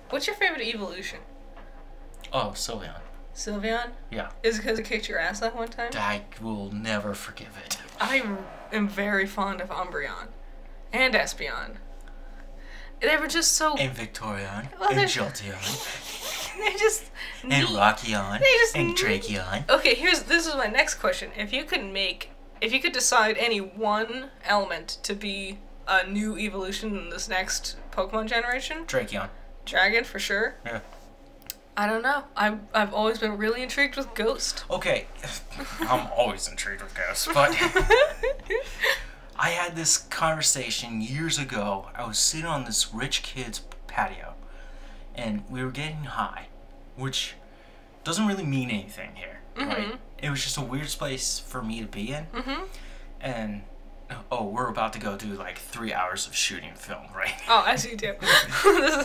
What's your favorite evolution? Oh, Sylveon. Sylveon? Yeah. Is it because it kicked your ass that one time? I will never forgive it. I am very fond of Umbreon. And Espeon. They were just so... And Victorion. Well, and they're- Jolteon. They're just... and neat. Rockion. They just and neat. Drakeon. Okay, this is my next question. If you could decide any one element to be a new evolution in this next Pokemon generation, Drakeon. Dragon for sure. Yeah. I don't know. I've always been really intrigued with Ghost. Okay. I'm always intrigued with ghosts, but... I had this conversation years ago. I was sitting on this rich kid's patio, and we were getting high, which doesn't really mean anything here, right? It was just a weird space for me to be in, and we're about to go do like 3 hours of shooting film, right? Oh, as you do.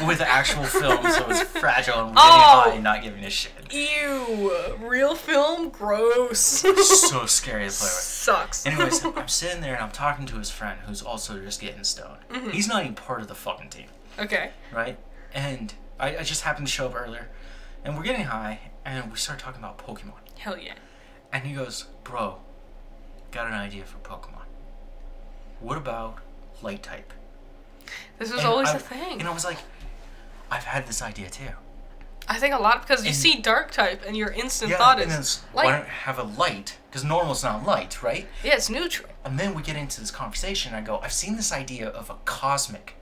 With actual film, so it's fragile and we're getting high and not giving a shit. Ew. Real film? Gross. So scary to play with. Sucks. Anyways, I'm sitting there and I'm talking to his friend who's also just getting stoned. He's not even part of the fucking team. Okay. Right? And I just happened to show up earlier. And we're getting high and we start talking about Pokemon. Hell yeah. And he goes, bro, got an idea for Pokemon. What about light type? This was And always I- a thing. And I was like, I've had this idea too. I think a lot because you And- see dark type and your instant Yeah, thought and is it's, light. why don't I have a light? Because normal's not light, right? Yeah, it's neutral. And then we get into this conversation and I go, I've seen this idea of a cosmic.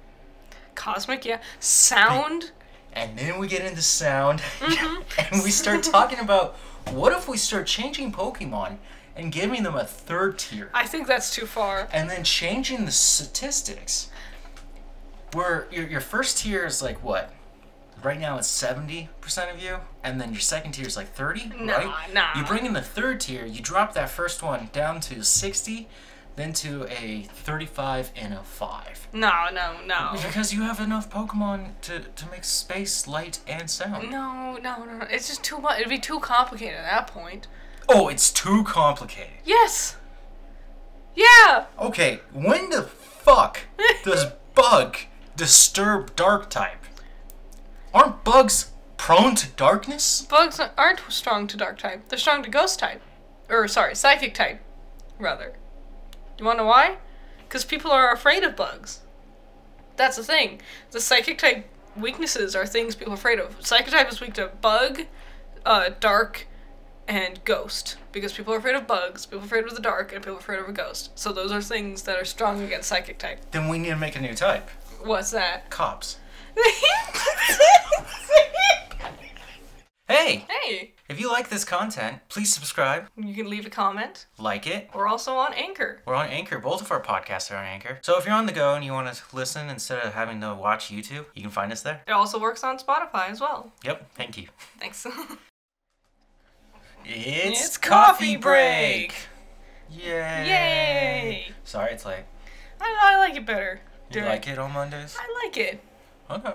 Cosmic, yeah. Sound. And then we get into sound, and we start talking about what if we start changing Pokemon and giving them a third tier, I think that's too far. and then changing the statistics, where your first tier is like what? Right now it's 70% of you, and then your second tier is like 30, Nah, right? nah. You bring in the third tier, you drop that first one down to 60, then to a 35 and a 5. No. Because you have enough Pokemon to make space, light, and sound. No. It's just too much. It'd be too complicated at that point. Oh, it's too complicated. Yes. Yeah. Okay, when the fuck does bug disturb dark type? Aren't bugs prone to darkness? Bugs aren't strong to dark type. They're strong to ghost type. Or, sorry, psychic type, rather. You wanna know why? Because people are afraid of bugs. That's the thing. The psychic type weaknesses are things people are afraid of. Psychic type is weak to bug, dark, and ghost. Because people are afraid of bugs, people are afraid of the dark, and people are afraid of a ghost. So those are things that are strong against psychic type. Then we need to make a new type. What's that? Cops. Hey! Hey! If you like this content, please subscribe, You can leave a comment. like it. We're also on Anchor. We're on Anchor. Both of our podcasts are on Anchor. So if you're on the go and you want to listen instead of having to watch YouTube, you can find us there. It also works on Spotify as well. Yep, thank you. Thanks. It's coffee break! Yay! Yay! Sorry it's late. I like it better. You like it on Mondays? I like it. Okay.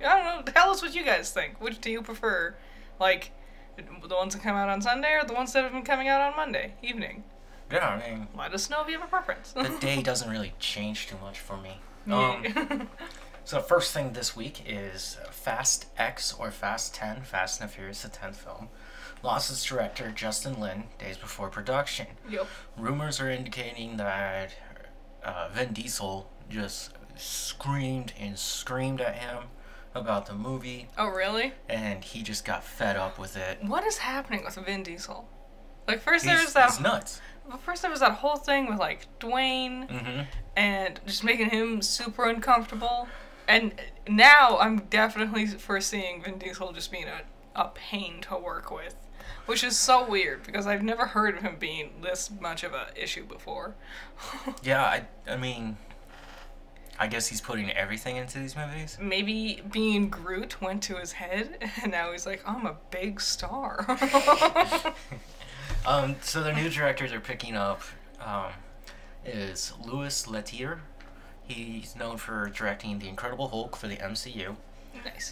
I don't know. Tell us what you guys think. Which do you prefer? Like, the ones that come out on Sunday or the ones that have been coming out on Monday evening? Yeah, I mean, Let us know if you have a preference. the day doesn't really change too much for me. Yeah. So the first thing this week is Fast X or Fast 10, Fast and the Furious, the 10th film, lost its director, Justin Lin, days before production. Yep. Rumors are indicating that Vin Diesel just screamed and screamed at him about the movie, Oh, really? and he just got fed up with it. What is happening with Vin Diesel? Like, first there was He's nuts. that whole thing with, like, Dwayne Mm-hmm. and just making him super uncomfortable. And now I'm definitely foreseeing Vin Diesel just being a pain to work with. Which is so weird, because I've never heard of him being this much of an issue before. Yeah, I mean, I guess he's putting everything into these movies. Maybe being Groot went to his head, and now he's like, I'm a big star. So the new directors are picking up is Louis Leterrier. He's known for directing The Incredible Hulk for the MCU. Nice.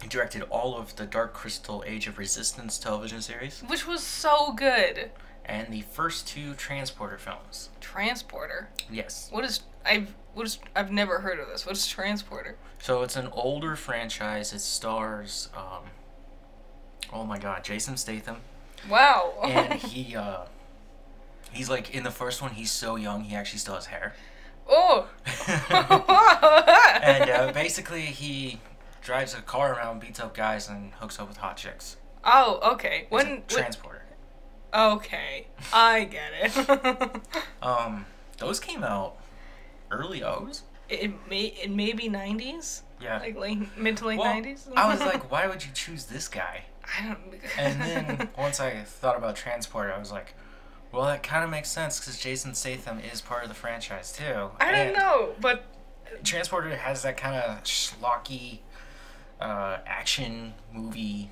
He directed all of the Dark Crystal Age of Resistance television series. Which was so good. and the first two Transporter films. Transporter? Yes. I've never heard of this. What is Transporter? So it's an older franchise. It stars, oh my god, Jason Statham. Wow. And he's like, in the first one, he's so young, he actually still has hair. Oh! And basically, he drives a car around, beats up guys, and hooks up with hot chicks. Oh, okay. Transporter. Okay, I get it. Those came out early O's. It may be 90s. Yeah. Like mid to late 90s. I was like, why would you choose this guy? I don't. And then once I thought about Transporter, I was like, well, that kind of makes sense because Jason Statham is part of the franchise too. I don't know, but Transporter has that kind of schlocky action movie.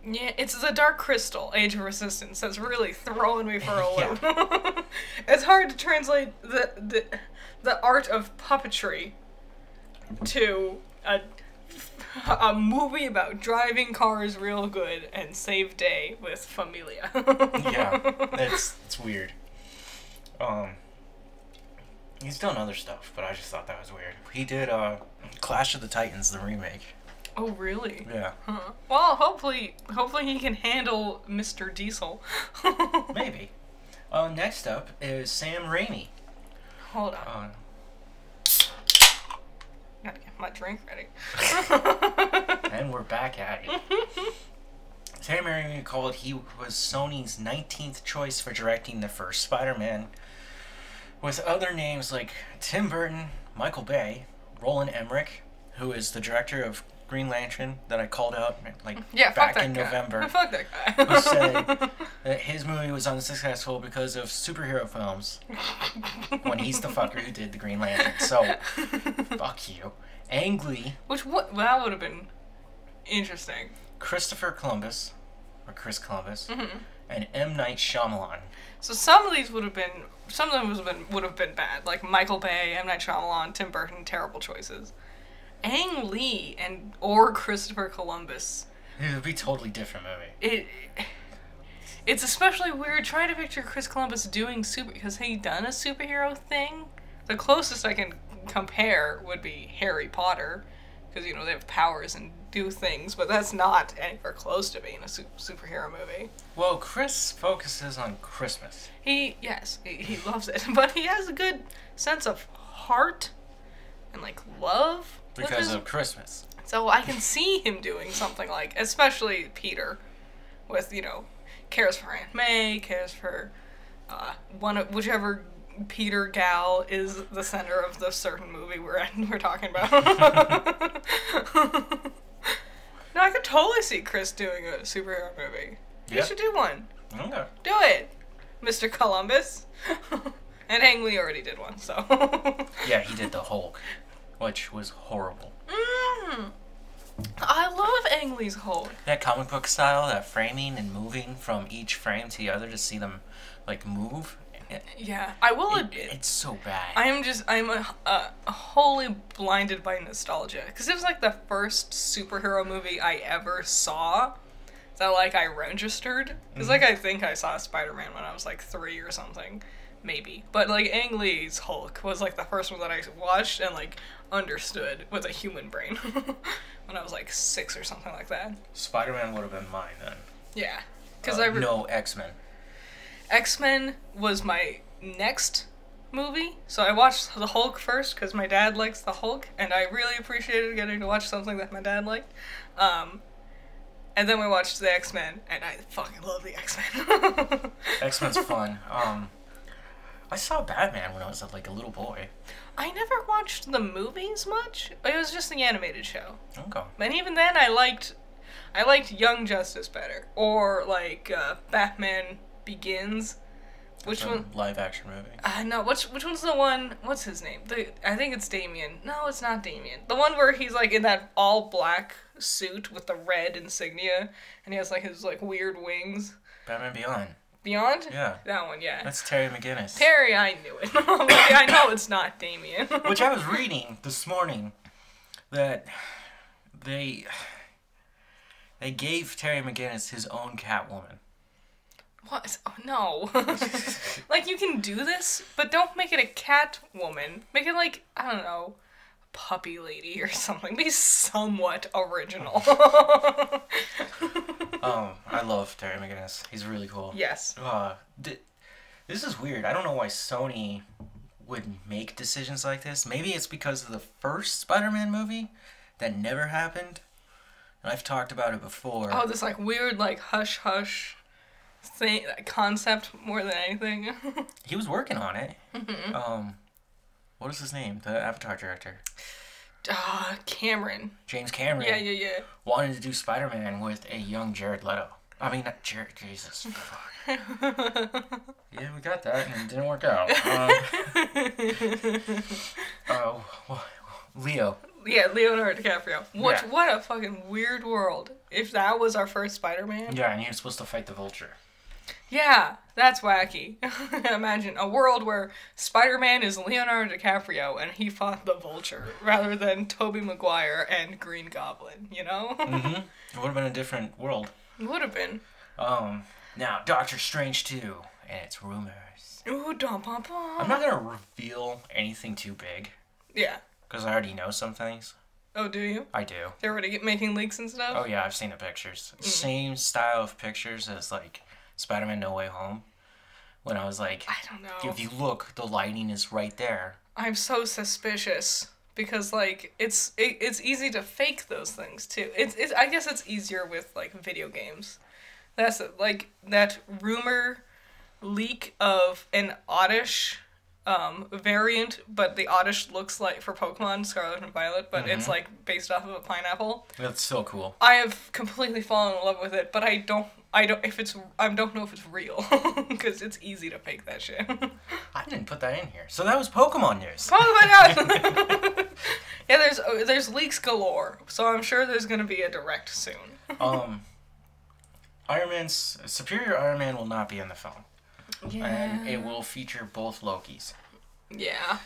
Yeah, it's the Dark Crystal, Age of Resistance, that's really throwing me for a loop. It's hard to translate the art of puppetry to a movie about driving cars real good and save day with familia. Yeah, it's weird. He's done other stuff, but I just thought that was weird. He did Clash of the Titans, the remake. Oh, really? Yeah. Huh. Well, hopefully he can handle Mr. Diesel. Maybe. Next up is Sam Raimi. Hold on. Gotta get my drink ready. And we're back at it. Sam Raimi called he was Sony's 19th choice for directing the first Spider-Man, with other names like Tim Burton, Michael Bay, Roland Emmerich, who is the director of Green Lantern that I called out back in November. Fuck that guy. Who said that his movie was unsuccessful because of superhero films when he's the fucker who did the Green Lantern. So, fuck you. Ang Lee. That would have been interesting. Christopher Columbus, or Chris Columbus, and M. Night Shyamalan. So some of them would have been bad, like Michael Bay, M. Night Shyamalan, Tim Burton, terrible choices. Ang Lee or Christopher Columbus. It would be a totally different movie. It's especially weird trying to picture Chris Columbus doing has he done a superhero thing? The closest I can compare would be Harry Potter, because they have powers and do things, but that's not anywhere close to being a superhero movie. Well, Chris focuses on Christmas. He loves it, but he has a good sense of heart and love. Because of Christmas. So I can see him doing something especially Peter, with, cares for Aunt May, cares for whichever Peter gal is the center of the certain movie we're talking about. No, I could totally see Chris doing a superhero movie. Yep. You should do one. Okay. Do it, Mr. Columbus. And Ang Lee already did one, so. Yeah, he did the Hulk, which was horrible. I love Ang Lee's Hulk. That comic book style, that framing and moving from each frame to the other to see them move. Yeah, I will admit. It's so bad. I'm wholly blinded by nostalgia, because it was the first superhero movie I ever saw that I registered. Because I think I saw Spider-Man when I was 3 or something. Maybe. But, Ang Lee's Hulk was, the first one that I watched and, understood with a human brain. When I was, 6 or something like that. Spider-Man would have been mine then. Yeah. No, X-Men. X-Men was my next movie. So I watched the Hulk first, because my dad likes the Hulk, and I really appreciated getting to watch something that my dad liked. And then we watched the X-Men, and I fucking love the X-Men. X-Men's fun. I saw Batman when I was a little boy. I never watched the movies much. It was just the animated show. Okay. And even then, I liked Young Justice better, or Batman Begins. Which one? Live action movie. No. Which one's the one? What's his name? I think it's Damien. No, it's not Damien. The one where he's in that all black suit with the red insignia, and he has his weird wings. Batman Beyond. Beyond? Yeah. That one, yeah. That's Terry McGinnis. Terry, I knew it. I know it's not Damien. Which I was reading this morning that they gave Terry McGinnis his own Catwoman. What? Oh, no. Like, you can do this, but don't make it a cat woman. Make it like, I don't know, puppy lady or something. Be somewhat original. I love Terry McGinnis. He's really cool. Yes. This is weird. I don't know why Sony would make decisions like this. Maybe it's because of the first Spider-Man movie that never happened. And I've talked about it before. Oh, this like weird like hush-hush thing, concept more than anything. He was working on it. Mm-hmm. What is his name? The Avatar director. Cameron. James Cameron. Yeah. Wanted to do Spider-Man with a young Jared Leto. I mean, not Jared. Jesus. Yeah, we got that, and it didn't work out. Leo. Yeah, Leonardo DiCaprio. What a fucking weird world. If that was our first Spider-Man. Yeah, and he was supposed to fight the Vulture. Yeah, that's wacky. Imagine a world where Spider-Man is Leonardo DiCaprio and he fought the Vulture rather than Tobey Maguire and Green Goblin, you know? Mm-hmm. It would have been a different world. It would have been. Now, Doctor Strange 2, and it's rumors. Ooh, dum-pum-pum. I'm not going to reveal anything too big. Yeah. Because I already know some things. Oh, do you? I do. They're already making leaks and stuff? Oh, yeah, I've seen the pictures. Same style of pictures as, like, Spider-Man No Way Home. When I was like, I don't know. If you look, the lighting is right there. I'm so suspicious. Because, like, it's easy to fake those things, too. I guess it's easier with, like, video games. That's, like, that rumor leak of an Oddish variant, but the Oddish looks like, for Pokemon Scarlet and Violet, but it's, like, based off of a pineapple. That's so cool. I have completely fallen in love with it, but I don't know if it's real, because it's easy to fake that shit. I didn't put that in here. So that was Pokemon news. Oh my god! Yeah, there's leaks galore, so I'm sure there's gonna be a direct soon. Superior Iron Man will not be in the film. Yeah. And it will feature both Lokis. Yeah.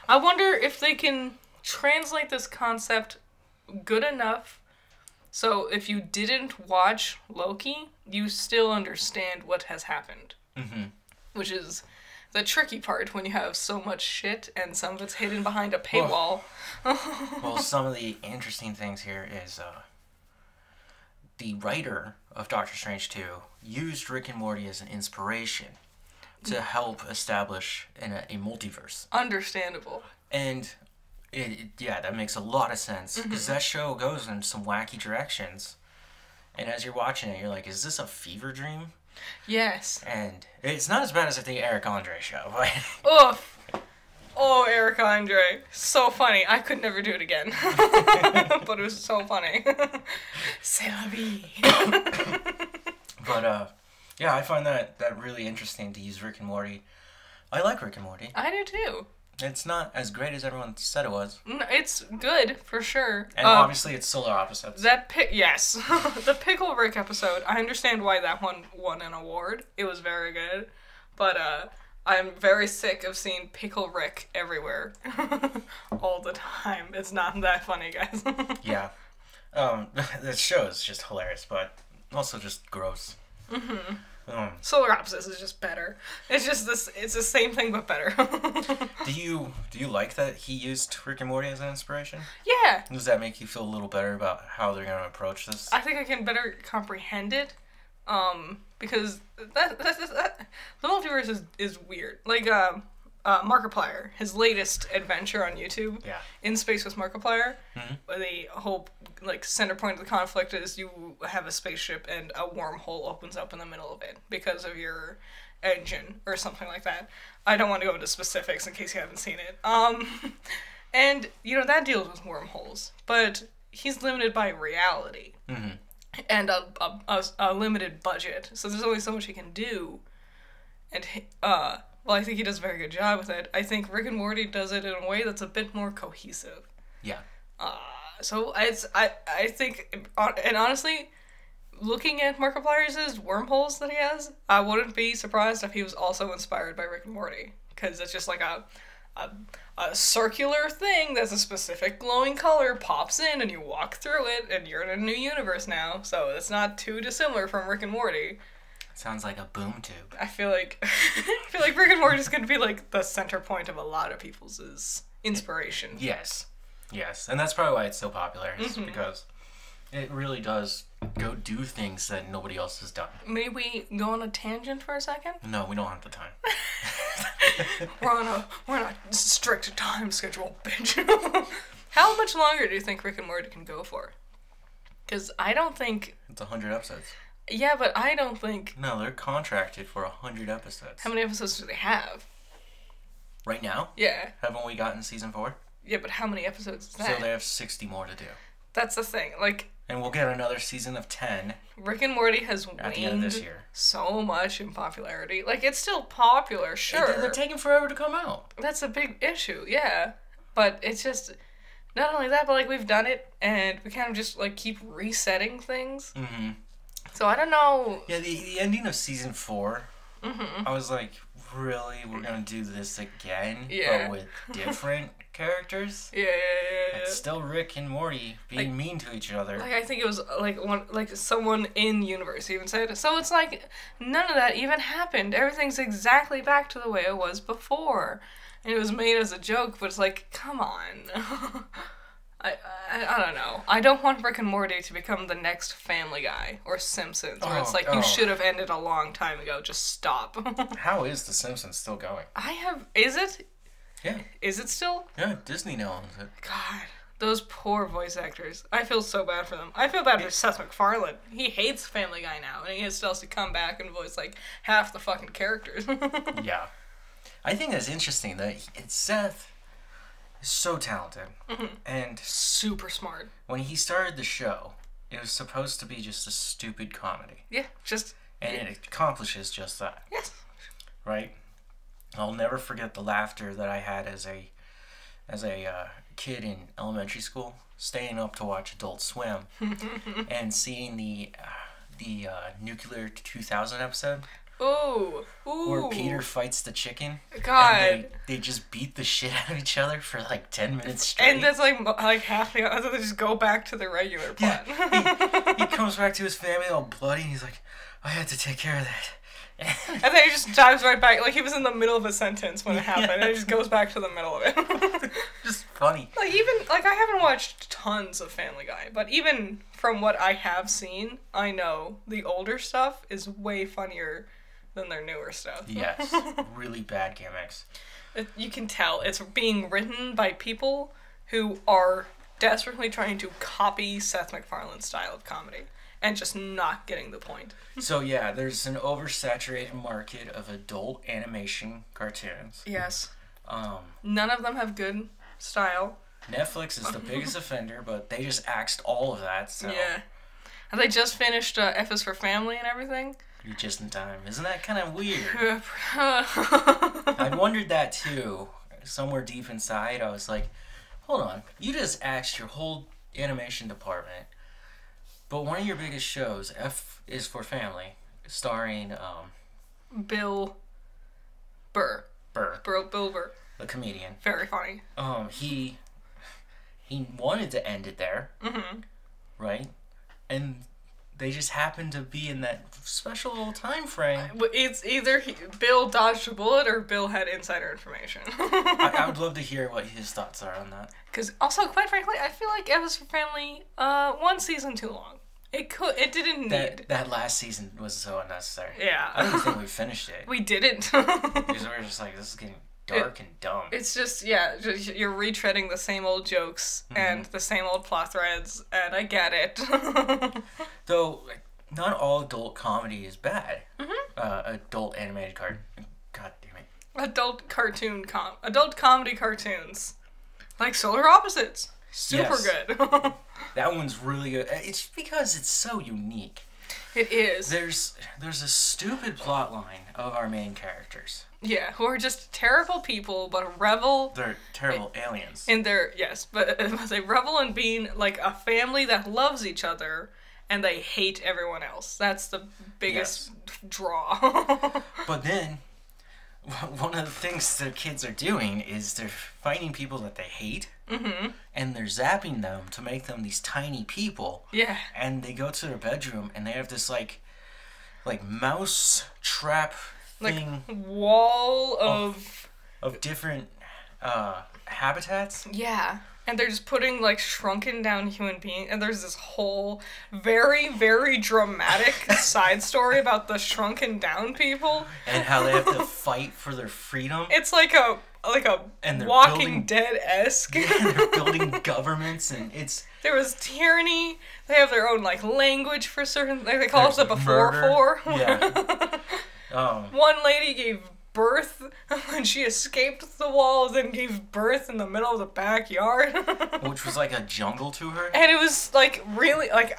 I wonder if they can translate this concept good enough so if you didn't watch Loki, you still understand what has happened. Mm-hmm. Which is the tricky part when you have so much shit and some of it's hidden behind a paywall. Well, some of the interesting things here is the writer of Doctor Strange 2 used Rick and Morty as an inspiration to help establish a multiverse. Understandable. And that makes a lot of sense because that show goes in some wacky directions. And as you're watching it, you're like, is this a fever dream? Yes. And it's not as bad as the Eric Andre show. But oof. Oh, Eric Andre. So funny. I could never do it again. But it was so funny. C'est la vie. But, yeah, I find that really interesting to use Rick and Morty. I like Rick and Morty. I do too. It's not as great as everyone said it was. No, it's good, for sure. And obviously it's solar opposites. Yes. The Pickle Rick episode, I understand why that one won an award. It was very good. But, I'm very sick of seeing Pickle Rick everywhere. All the time. It's not that funny, guys. Yeah. The show is just hilarious, but also just gross. Mm-hmm. Solar Opposites is just better. It's just it's the same thing but better. Do you like that he used Rick and Morty as an inspiration? Yeah. Does that make you feel a little better about how they're going to approach this? I think I can better comprehend it. Because the multiverse is weird. Like, Markiplier, his latest adventure on YouTube, In Space with Markiplier, the whole, like, center point of the conflict is you have a spaceship and a wormhole opens up in the middle of it because of your engine or something like that. I don't want to go into specifics in case you haven't seen it. And, that deals with wormholes, but he's limited by reality. Mm-hmm. And a limited budget, so there's only so much he can do. And I think he does a very good job with it. I think Rick and Morty does it in a way that's a bit more cohesive. Yeah. So I think, and honestly, looking at Markiplier's wormholes that he has, I wouldn't be surprised if he was also inspired by Rick and Morty, because it's just like a circular thing that's a specific glowing color pops in and you walk through it and you're in a new universe now, so it's not too dissimilar from Rick and Morty. Sounds like a boom tube. I feel like Rick and Morty is going to be like the center point of a lot of people's inspiration. Yes. Yes. And that's probably why it's so popular. It's because it really does go do things that nobody else has done. May we go on a tangent for a second? No, we don't have the time. We're on a strict time schedule, bitch. How much longer do you think Rick and Morty can go for? Because I don't think... It's 100 episodes. Yeah, but I don't think... No, they're contracted for 100 episodes. How many episodes do they have? Right now? Yeah. Haven't we gotten season 4? Yeah, but how many episodes is that? So they have 60 more to do. That's the thing. Like... And we'll get another season of 10. Rick and Morty has at the end of this year. So much in popularity. Like, it's still popular, sure. They're taking forever to come out. That's a big issue, yeah. But it's just... Not only that, but, like, we've done it, and we kind of just, like, keep resetting things. Mm-hmm. So I don't know... Yeah, the ending of season 4, I was like, really? We're gonna do this again? Yeah. But with different characters? Yeah. It's still Rick and Morty being mean to each other. Like, I think it was, like someone in universe even said, so it's like, none of that even happened. Everything's exactly back to the way it was before. And it was made as a joke, but it's like, come on. I don't know. I don't want Rick and Morty to become the next Family Guy or Simpsons, where it's like, you should have ended a long time ago. Just stop. How is The Simpsons still going? Is it? Yeah. Is it still? Yeah, Disney now owns it. God, those poor voice actors. I feel so bad for them. I feel bad for Seth MacFarlane. He hates Family Guy now, and he still has to come back and voice, like, half the fucking characters. Yeah. I think that's interesting that Seth is so talented and super smart. When he started the show, it was supposed to be just a stupid comedy. Yeah, and it accomplishes just that. Yes. Right? I'll never forget the laughter that I had as a kid in elementary school, staying up to watch Adult Swim and seeing the Nuclear 2000 episode. Ooh. Where Peter fights the chicken. God. And they just beat the shit out of each other for like 10 minutes straight. And that's like half the other, they just go back to the regular plot. Yeah. He comes back to his family all bloody and he's like, I had to take care of that. And then he just dives right back, like he was in the middle of a sentence when it happened, and he just goes back to the middle of it. Just funny. Like I haven't watched tons of Family Guy, but even from what I have seen, I know the older stuff is way funnier than their newer stuff. Yes, really bad gimmicks. You can tell it's being written by people who are desperately trying to copy Seth MacFarlane's style of comedy. And just not getting the point. So yeah, there's an oversaturated market of adult animation cartoons. Yes. None of them have good style. Netflix is the biggest offender, but they just axed all of that, so... Yeah. Have they just finished F is for Family and everything? You're just in time. Isn't that kind of weird? I wondered that too. Somewhere deep inside, I was like, hold on. You just axed your whole animation department. But one of your biggest shows, F is for Family, starring Bill Burr. Bill Burr. The comedian. Very funny. He wanted to end it there. Mm-hmm. Right? And they just happened to be in that special little time frame. It's either Bill dodged a bullet or Bill had insider information. I would love to hear what his thoughts are on that. Because also, quite frankly, I feel like F is for Family, one season too long. It didn't need. That last season was so unnecessary. Yeah. I don't even think we finished it. We didn't. Because we were just like, this is getting dark and dumb. It's just, you're retreading the same old jokes and the same old plot threads, and I get it. Though, not all adult comedy is bad. Adult animated cartoon. God damn it. Adult comedy cartoons. Like Solar Opposites. Super good. That one's really good. It's because it's so unique. It is. There's a stupid plot line of our main characters. Yeah, who are just terrible people, but revel... They're terrible aliens. But they revel in being like a family that loves each other, and they hate everyone else. That's the biggest draw. But then, one of the things the kids are doing is they're finding people that they hate, and they're zapping them to make them these tiny people. Yeah. And they go to their bedroom, and they have this like like mouse trap like thing wall of different habitats. Yeah. And they're just putting, like, shrunken down human beings. And there's this whole very, very dramatic side story about the shrunken down people. And how they have to fight for their freedom. It's like a and Walking Dead-esque. Yeah, they're building governments, and it's... There was tyranny. They have their own, like, language for certain... Like, they call it the before-4. Yeah. One lady gave birth when she escaped the walls and gave birth in the middle of the backyard. Which was like a jungle to her. And it was like really like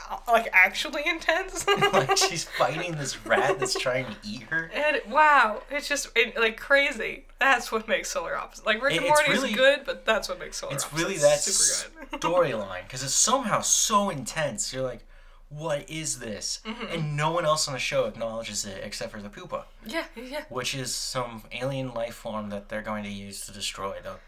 actually intense. Like she's fighting this rat that's trying to eat her. And wow, it's just like crazy. That's what makes Solar Opposites. Like Rick and Morty is good, but that's what makes Solar Opposites really that super good. Storyline, because it's somehow so intense. You're like, what is this? Mm-hmm. And no one else on the show acknowledges it except for the Pupa. Yeah. Which is some alien life form that they're going to use to destroy the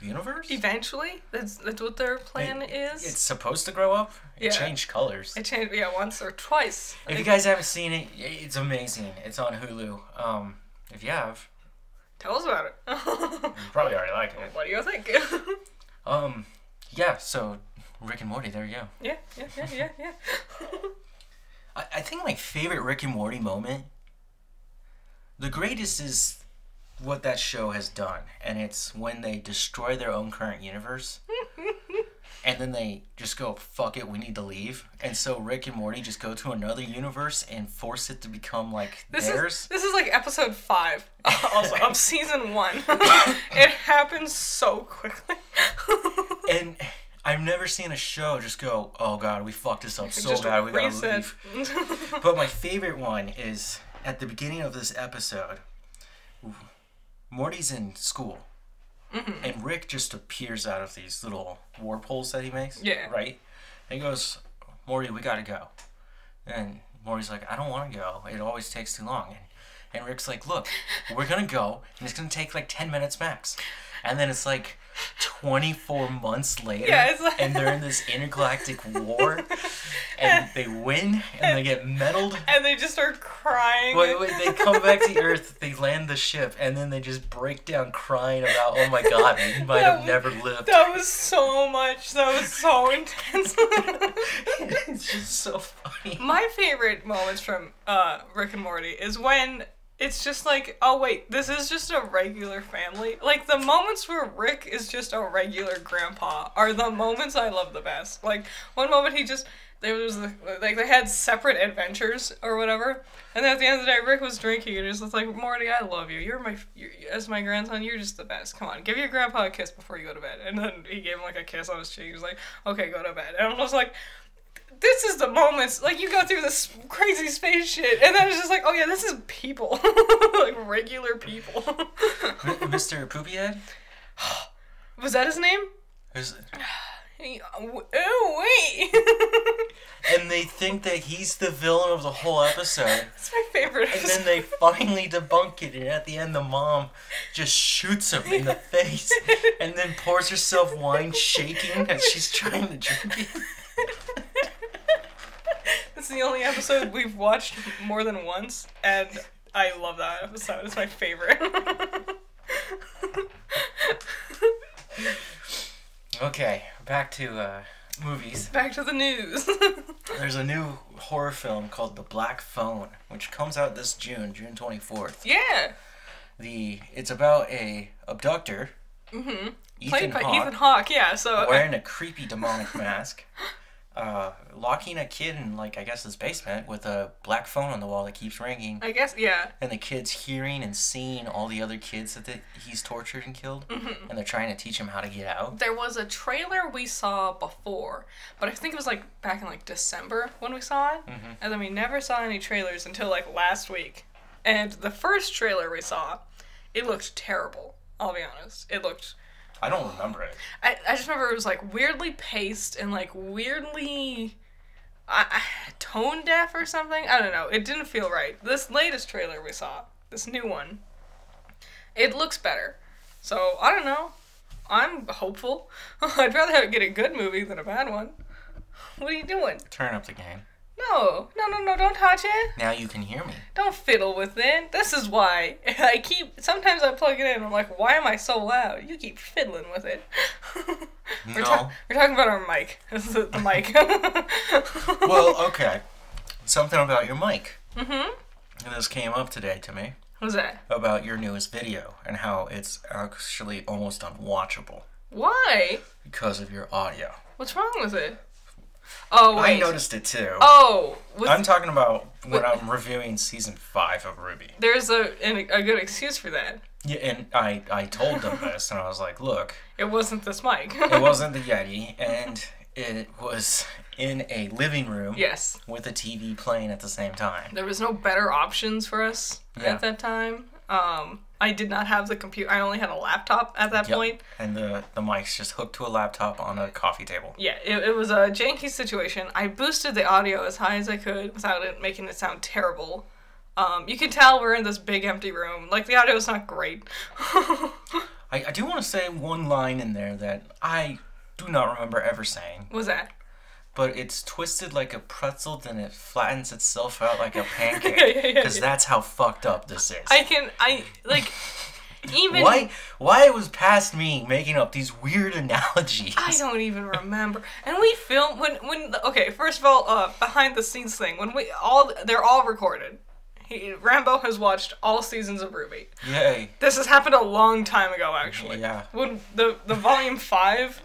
universe? Eventually. That's what their plan is. It's supposed to grow up? It changed colors. It changed, once or twice. If you guys haven't seen it, it's amazing. It's on Hulu. If you have... Tell us about it. You probably already like it. What do you think? Yeah, so... Rick and Morty, there you go. Yeah. I think my favorite Rick and Morty moment, the greatest is what that show has done, and it's when they destroy their own current universe, and then they just go, fuck it, we need to leave, and so Rick and Morty just go to another universe and force it to become, like, theirs. This is like episode 5 also, of season 1. It happens so quickly. And... I've never seen a show just go, oh god, we fucked this up so bad, we gotta leave. But my favorite one is, at the beginning of this episode, Morty's in school, and Rick just appears out of these little warp holes that he makes, right? And he goes, Morty, we gotta go. And Morty's like, I don't want to go, it always takes too long. And Rick's like, look, we're gonna go, and it's gonna take like 10 minutes max. And then it's like 24 months later, and they're in this intergalactic war, and they win, and they get meddled. And they just start crying. Wait, they come back to Earth, they land the ship, and then they just break down crying about, oh my god, we might have never lived. That was so much. That was so intense. It's just so funny. My favorite moments from Rick and Morty is when... It's just like, oh wait, this is just a regular family. Like, the moments where Rick is just a regular grandpa are the moments I love the best. Like, one moment they had separate adventures or whatever. And then at the end of the day, Rick was drinking and he was like, Morty, I love you. As my grandson, you're just the best. Come on, give your grandpa a kiss before you go to bed. And then he gave him like a kiss on his cheek. He was like, okay, go to bed. And I was like... This is the moments, like, you go through this crazy space shit, and then it's just like, oh yeah, this is people. Like, regular people. Mr. Poopyhead? Was that his name? Oh, wait. And they think that he's the villain of the whole episode. It's my favorite episode. And then they finally debunk it, and at the end the mom just shoots him in the face, and then pours herself wine shaking as she's trying to drink it. It's the only episode we've watched more than once, and I love that episode. It's my favorite. Okay, back to movies. Back to the news. There's a new horror film called The Black Phone, which comes out this June 24th. Yeah. It's about a abductor. Mm-hmm. Played by Ethan Hawke, yeah. So wearing a creepy demonic mask. Locking a kid in, like, I guess his basement with a black phone on the wall that keeps ringing. I guess, yeah. And the kid's hearing and seeing all the other kids that he's tortured and killed. Mm-hmm. And they're trying to teach him how to get out. There was a trailer we saw before, but I think it was, like, back in, like, December when we saw it. Mm-hmm. And then we never saw any trailers until, like, last week. And the first trailer we saw, it looked terrible, I'll be honest. It looked... I don't remember it. I just remember it was, like, weirdly paced and, like, weirdly tone deaf or something. I don't know. It didn't feel right. This latest trailer we saw, this new one, it looks better. So, I don't know. I'm hopeful. I'd rather get a good movie than a bad one. What are you doing? Turn up the game. No, no, no, no, don't touch it. Now you can hear me. Don't fiddle with it. This is why. Sometimes I plug it in and I'm like, why am I so loud? You keep fiddling with it. We're talking about our mic. This is the mic. Well, okay. Something about your mic. Mm-hmm. This came up today to me. What's that? About your newest video and how it's actually almost unwatchable. Why? Because of your audio. What's wrong with it? Oh, wait. I noticed it too. Oh. I'm talking about when I'm reviewing season 5 of RWBY. There's a good excuse for that. Yeah, and I told them this, and I was like, look. It wasn't this mic. It wasn't the Yeti, and it was in a living room. Yes. With a TV playing at the same time. There was no better options for us at that time. I did not have the computer. I only had a laptop at that point. And the mic's just hooked to a laptop on a coffee table. Yeah, it was a janky situation. I boosted the audio as high as I could without it making it sound terrible. You can tell we're in this big empty room. Like, the audio's not great. I do want to say one line in there that I do not remember ever saying. What's that? But it's twisted like a pretzel, then it flattens itself out like a pancake. Because that's how fucked up this is. Even... Why it was past me making up these weird analogies? I don't even remember. And we filmed, okay, first of all, behind the scenes thing, they're all recorded. Rambo has watched all seasons of RWBY. Yay. This has happened a long time ago, actually. Yeah. When the Volume 5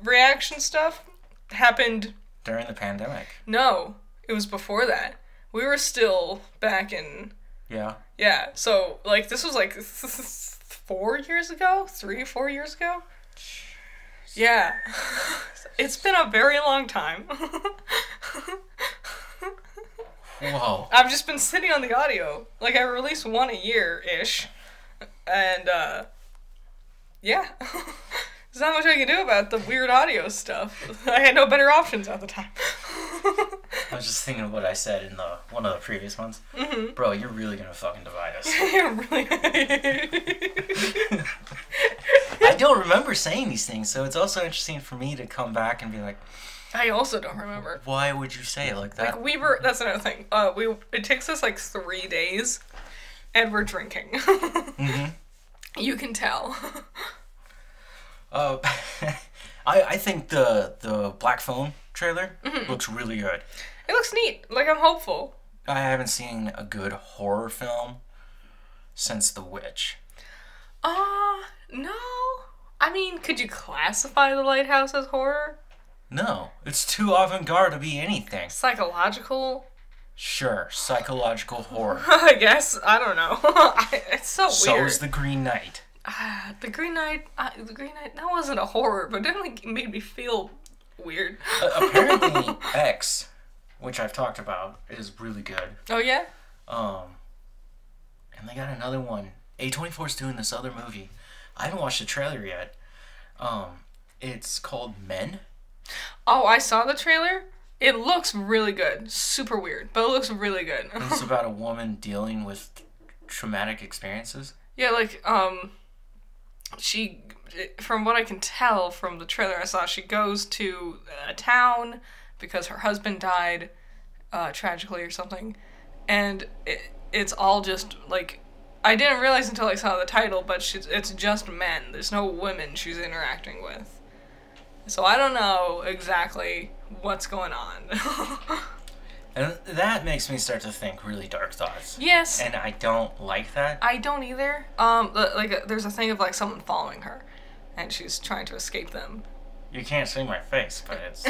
reaction stuff happened... During the pandemic. No, it was before that. We were still back in... Yeah. Yeah, so, like, this was, like, 4 years ago? 3 or 4 years ago? Jeez. Yeah. It's been a very long time. Whoa. I've just been sitting on the audio. Like, I release one a year-ish. And, yeah. There's not much I can do about the weird audio stuff. I had no better options at the time. I was just thinking of what I said in one of the previous ones. Mm-hmm. Bro, you're really gonna fucking divide us. You're really... I don't remember saying these things, so it's also interesting for me to come back and be like... I also don't remember. Why would you say it like that? Like, that's another thing. It takes us, like, 3 days, and we're drinking. Mm-hmm. You can tell. I think the Black Phone trailer looks really good. It looks neat. Like, I'm hopeful. I haven't seen a good horror film since The Witch. No. I mean, could you classify The Lighthouse as horror? No. It's too avant-garde to be anything. Psychological? Sure. Psychological horror. I guess. I don't know. It's so weird. So is The Green Knight. The Green Knight, that wasn't a horror, but it definitely made me feel weird. Apparently, X, which I've talked about, is really good. Oh, yeah? And they got another one. A24's doing this other movie. I haven't watched the trailer yet. It's called Men. Oh, I saw the trailer. It looks really good. Super weird, but it looks really good. It's about a woman dealing with traumatic experiences. Yeah, like, she, from what I can tell from the trailer I saw, she goes to a town because her husband died tragically or something, and it's all just, like, I didn't realize until I saw the title, but it's just men. There's no women she's interacting with. So I don't know exactly what's going on. And that makes me start to think really dark thoughts. Yes. And I don't like that. I don't either. There's a thing of, like, someone following her, and she's trying to escape them. You can't see my face, but it's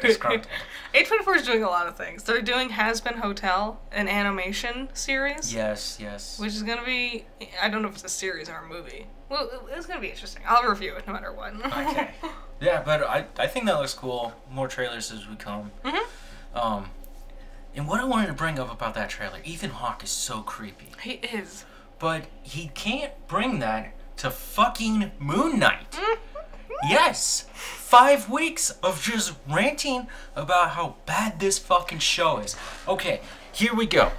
disgruntled. A24 is doing a lot of things. They're doing Has Been Hotel, an animation series. Yes, yes. Which is going to be, I don't know if it's a series or a movie. Well, it's going to be interesting. I'll review it no matter what. Okay. Yeah, but I think that looks cool. More trailers as we come. Mm-hmm. And what I wanted to bring up about that trailer, Ethan Hawke is so creepy. He is. But he can't bring that to fucking Moon Knight. Yes! 5 weeks of just ranting about how bad this fucking show is. Okay, here we go.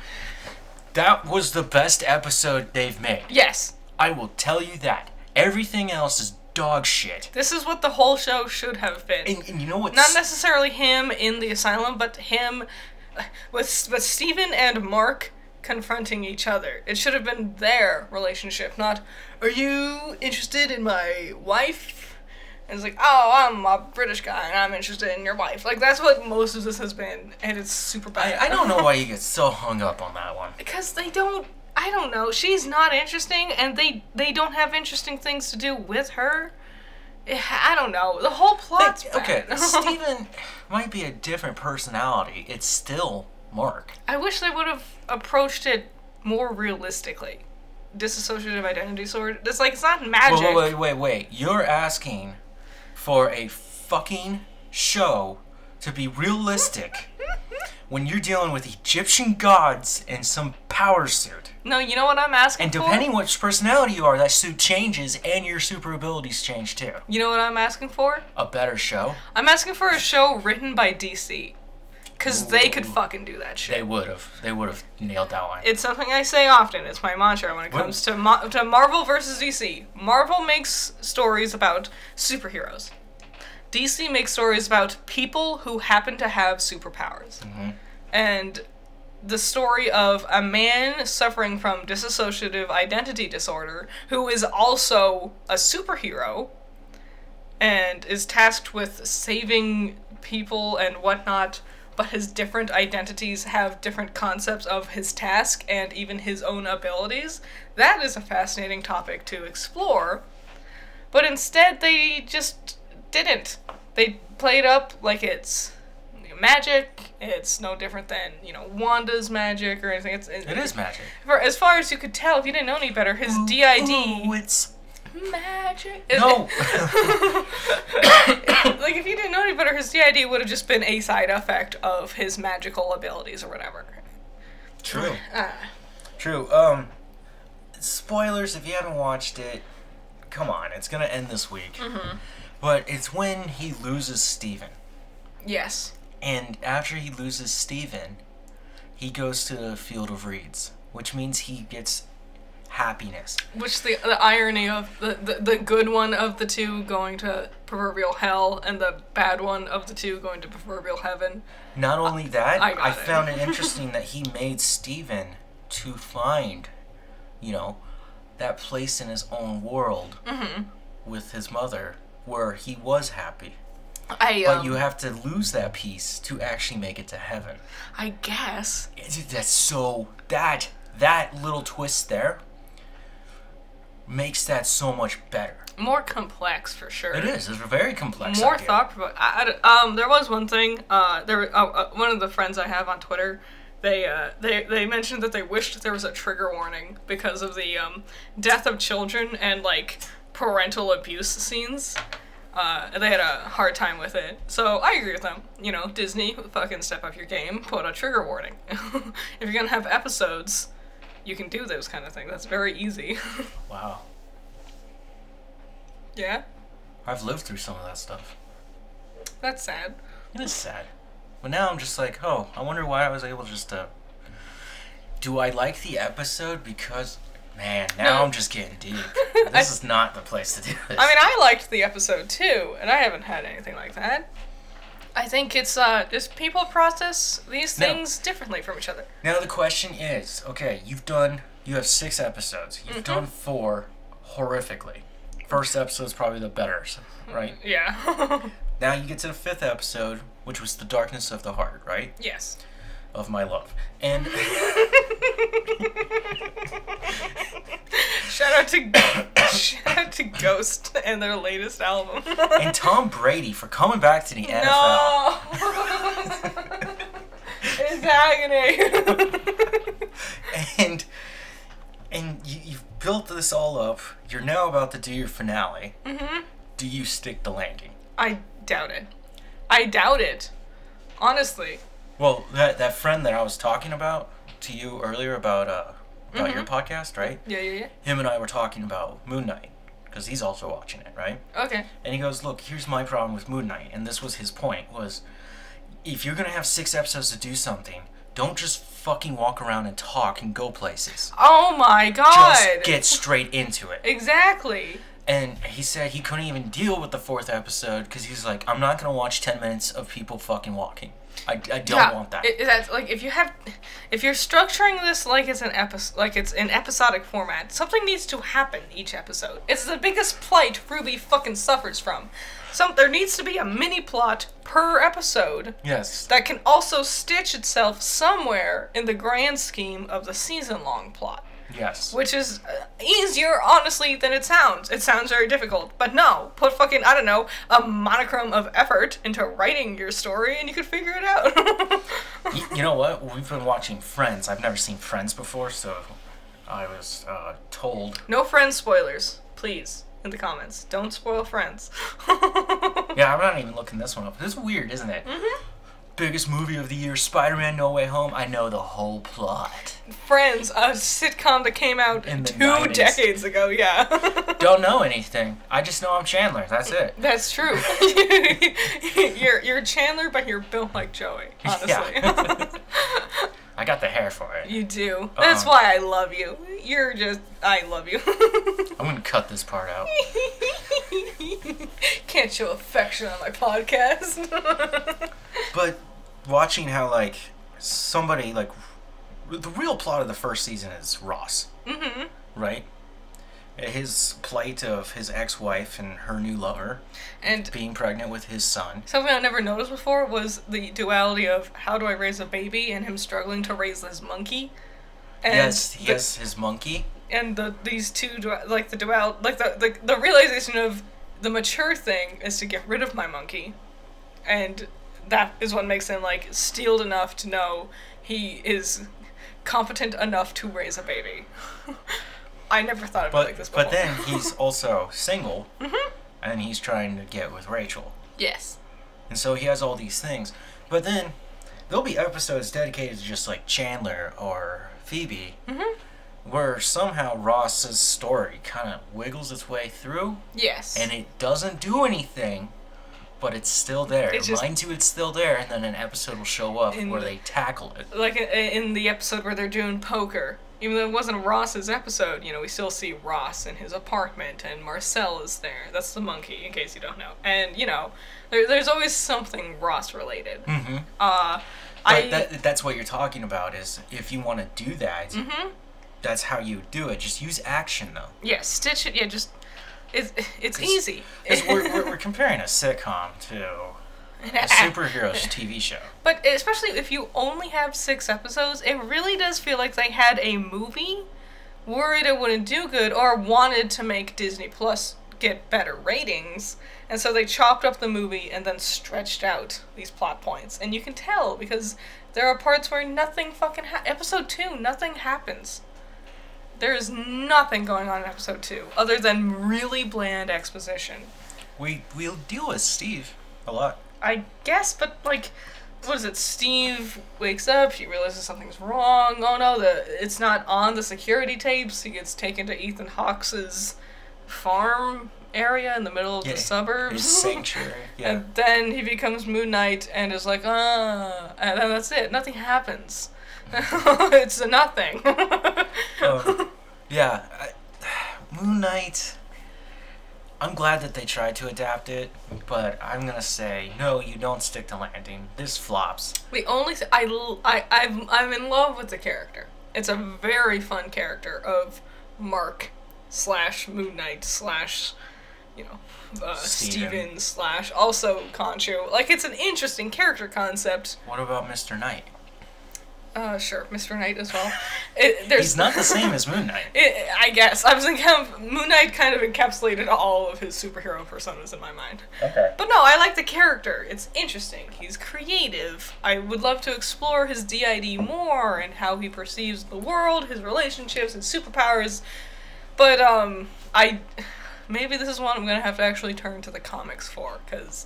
That was the best episode they've made. Yes. I will tell you that. Everything else is dog shit. This is what the whole show should have been. And you know what? Not necessarily him in the asylum, but him with Steven and Mark confronting each other. It should have been their relationship, not, are you interested in my wife? And it's like, oh, I'm a British guy and I'm interested in your wife. Like, that's what most of this has been, and it's super bad. I don't know why you get so hung up on that one. Because they don't, I don't know, she's not interesting, and they don't have interesting things to do with her. I don't know, the whole plot's bad. Okay, Steven might be a different personality. It's still Mark. I wish they would have approached it more realistically. Dissociative identity disorder. It's like, it's not magic. Wait. You're asking for a fucking show to be realistic when you're dealing with Egyptian gods in some power suit. No, you know what I'm asking for? And depending which personality you are, that suit changes and your super abilities change too. You know what I'm asking for? A better show? I'm asking for a show written by DC. Because they could fucking do that shit. They would have. They would have nailed that one. It's something I say often. It's my mantra when it comes to Marvel versus DC. Marvel makes stories about superheroes. DC makes stories about people who happen to have superpowers. Mm-hmm. And the story of a man suffering from dissociative identity disorder who is also a superhero and is tasked with saving people and whatnot, but his different identities have different concepts of his task and even his own abilities. That is a fascinating topic to explore. But instead, they just didn't. They played up like it's magic. It's no different than, Wanda's magic or anything. It is magic. As far as you could tell, if you didn't know any better, his DID... Ooh, it's... magic. No! Like, if you didn't know any better, his DID would have just been a side effect of his magical abilities or whatever. True. True. Spoilers, if you haven't watched it, come on, it's gonna end this week. Mm-hmm. But it's when he loses Steven. Yes. And after he loses Steven, he goes to the Field of Reeds, which means he gets happiness. Which the irony of the good one of the two going to proverbial hell and the bad one of the two going to proverbial heaven. Not only that, I found it it interesting that he made Steven to find, that place in his own world with his mother where he was happy. But you have to lose that piece to actually make it to heaven. I guess. That's so... That little twist there makes that so much better. More complex, for sure. It is. It's a very complex More idea. thought-provoking. There was one thing. One of the friends I have on Twitter, they mentioned that they wished there was a trigger warning because of the death of children and, parental abuse scenes. They had a hard time with it. So I agree with them. Disney, fucking step up your game, put a trigger warning. If you're gonna have episodes, you can do those kind of things. That's very easy. Wow. Yeah? I've lived through some of that stuff. That's sad. It is sad. But now I'm just like, oh, I wonder why I was able just to... Do I like the episode because... Man, now I'm just getting deep. This is not the place to do this. I mean, I liked the episode too, and I haven't had anything like that. I think it's just people process these things differently from each other. Now the question is, okay, you have 6 episodes. You've done 4 horrifically. First episode's probably the better, right? Yeah. Now you get to the 5th episode, which was the darkness of the heart, right? Yes. Of my love. And shout out to Ghost and their latest album. And Tom Brady for coming back to the NFL. No. It's agony. and you've built this all up. You're now about to do your finale. Mm-hmm. Do you stick the landing? I doubt it. I doubt it. Honestly. Well, that friend that I was talking about to you earlier about your podcast, right? Yeah. Him and I were talking about Moon Knight, because he's also watching it, right? Okay. And he goes, look, here's my problem with Moon Knight, and this was his point, was if you're going to have 6 episodes to do something, don't just fucking walk around and talk and go places. Oh my god! Just get straight into it. Exactly. And he said he couldn't even deal with the 4th episode because he's like, I'm not gonna watch 10 minutes of people fucking walking. I don't want that. That's like if you're structuring this like it's an episodic format, something needs to happen each episode. It's the biggest plight Ruby fucking suffers from. There needs to be a mini plot per episode. Yes. That can also stitch itself somewhere in the grand scheme of the season-long plot. Yes. Which is easier, honestly, than it sounds. It sounds very difficult. But no, put fucking, I don't know, a monochrome of effort into writing your story and you could figure it out. You know what? We've been watching Friends. I've never seen Friends before, so I was told. No Friends spoilers, please, in the comments. Don't spoil Friends. Yeah, I'm not even looking this one up. This is weird, isn't it? Mm-hmm. Biggest movie of the year, Spider-Man No Way Home. I know the whole plot. Friends, a sitcom that came out in the 2 90s. decades ago, yeah. Don't know anything. I just know I'm Chandler. That's it. That's true. you're Chandler, but you're built like Joey, honestly. Yeah. I got the hair for it. You do. That's why I love you. I love you. I'm gonna cut this part out. Can't show affection on my podcast. But watching how, like, somebody, like, the real plot of the first season is Ross. Mm-hmm. Right? His plight of his ex-wife and her new lover. And being pregnant with his son. Something I never noticed before was the duality of how do I raise a baby and him struggling to raise this monkey. And yes, he has his monkey. And these two, the realization of the mature thing is to get rid of my monkey. And that is what makes him, like, steeled enough to know he is competent enough to raise a baby. I never thought of it like this before. But then he's also single, and he's trying to get with Rachel. Yes. And so he has all these things. But then there'll be episodes dedicated to just, like, Chandler or Phoebe, where somehow Ross's story kind of wiggles its way through. Yes. And it doesn't do anything, but it's still there. It reminds you it's still there, and then an episode will show up where they tackle it. Like in the episode where they're doing poker. Even though it wasn't Ross's episode, you know, we still see Ross in his apartment, and Marcel is there. That's the monkey, in case you don't know. And, you know, there's always something Ross-related. That's what you're talking about, is if you want to do that, that's how you do it. Just use action, though. Yeah, stitch it. Yeah, just... It's easy. Because we're comparing a sitcom to a superhero TV show. But especially if you only have 6 episodes, it really does feel like they had a movie, worried it wouldn't do good, or wanted to make Disney Plus get better ratings, and so they chopped up the movie and then stretched out these plot points. And you can tell, because there are parts where nothing fucking Episode 2, nothing happens. There is nothing going on in Episode 2, other than really bland exposition. We'll deal with Steve a lot. I guess, but, like, what is it? Steve wakes up, he realizes something's wrong. Oh no, it's not on the security tapes. He gets taken to Ethan Hawke's farm area in the middle of the suburbs. His sanctuary, yeah. And then he becomes Moon Knight and is like, and then that's it. Nothing happens. It's a nothing. Yeah, Moon Knight... I'm glad that they tried to adapt it, but I'm gonna say, no, you don't stick to landing. This flops. The only I'm in love with the character. It's a very fun character of Mark / Moon Knight / you know, Steven / also Conchu. Like, it's an interesting character concept. What about Mr. Knight? Sure, Mr. Knight as well. He's not the same as Moon Knight. I guess. I was thinking Moon Knight kind of encapsulated all of his superhero personas in my mind. Okay. But no, I like the character. It's interesting. He's creative. I would love to explore his DID more and how he perceives the world, his relationships, his superpowers. But, maybe this is one I'm going to have to actually turn to the comics for, because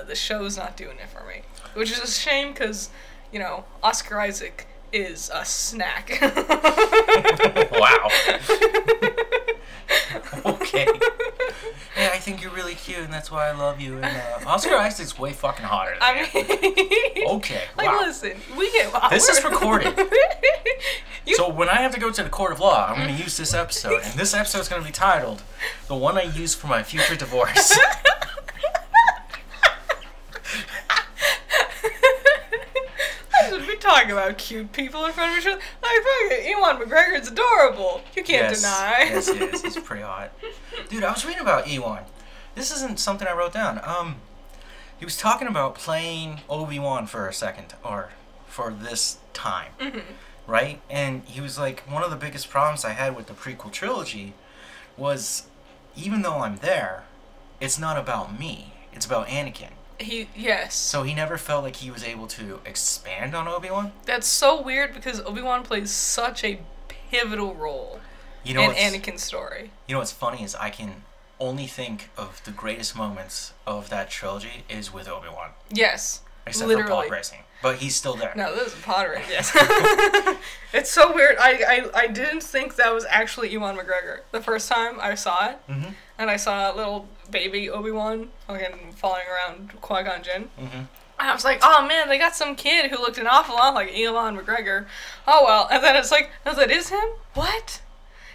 the show's not doing it for me. Which is a shame, because... You know, Oscar Isaac is a snack. Wow. Okay. Hey, I think you're really cute, and that's why I love you. And Oscar Isaac's way fucking hotter than you. Okay. Like, wow. listen, we get. This is recorded. So when I have to go to the court of law, I'm going to use this episode, and this episode is going to be titled "The One I Use for My Future Divorce." I should be talking about cute people in front of each other. Like, fucking Ewan McGregor's adorable. You can't deny. Yes, he is. He's pretty hot. Dude, I was reading about Ewan. This isn't something I wrote down. He was talking about playing Obi-Wan for a second, or for this time, right? And he was like, one of the biggest problems I had with the prequel trilogy was, even though I'm there, it's not about me. It's about Anakin. Yes. So he never felt like he was able to expand on Obi-Wan? That's so weird because Obi-Wan plays such a pivotal role in Anakin's story. You know what's funny is I can only think of the greatest moments of that trilogy is with Obi-Wan. Yes. Except literally. for pod racing. But he's still there. No, this is pod racing, yes. It's so weird. I didn't think that was actually Ewan McGregor the first time I saw it. And I saw little baby Obi-Wan fucking following around Qui-Gon Jinn. And I was like, oh man, they got some kid who looked an awful lot like Ewan McGregor. Oh well. And then it's like, no, that is him? What?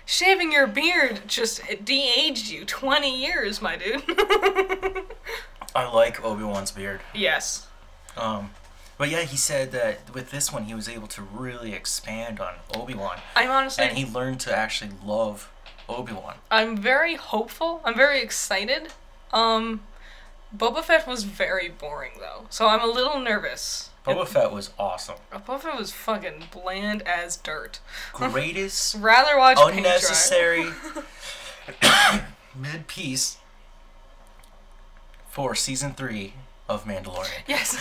Shaving your beard just de-aged you 20 years, my dude. I like Obi-Wan's beard. Yes. But yeah, he said that with this one, he was able to really expand on Obi-Wan. I'm honestly... And he learned to actually love Obi-Wan. I'm very hopeful. I'm very excited. Boba Fett was very boring, though. So I'm a little nervous. Boba Fett was awesome. Boba Fett was fucking bland as dirt. Greatest, rather watch unnecessary mid-piece for season 3 of Mandalorian. Yes.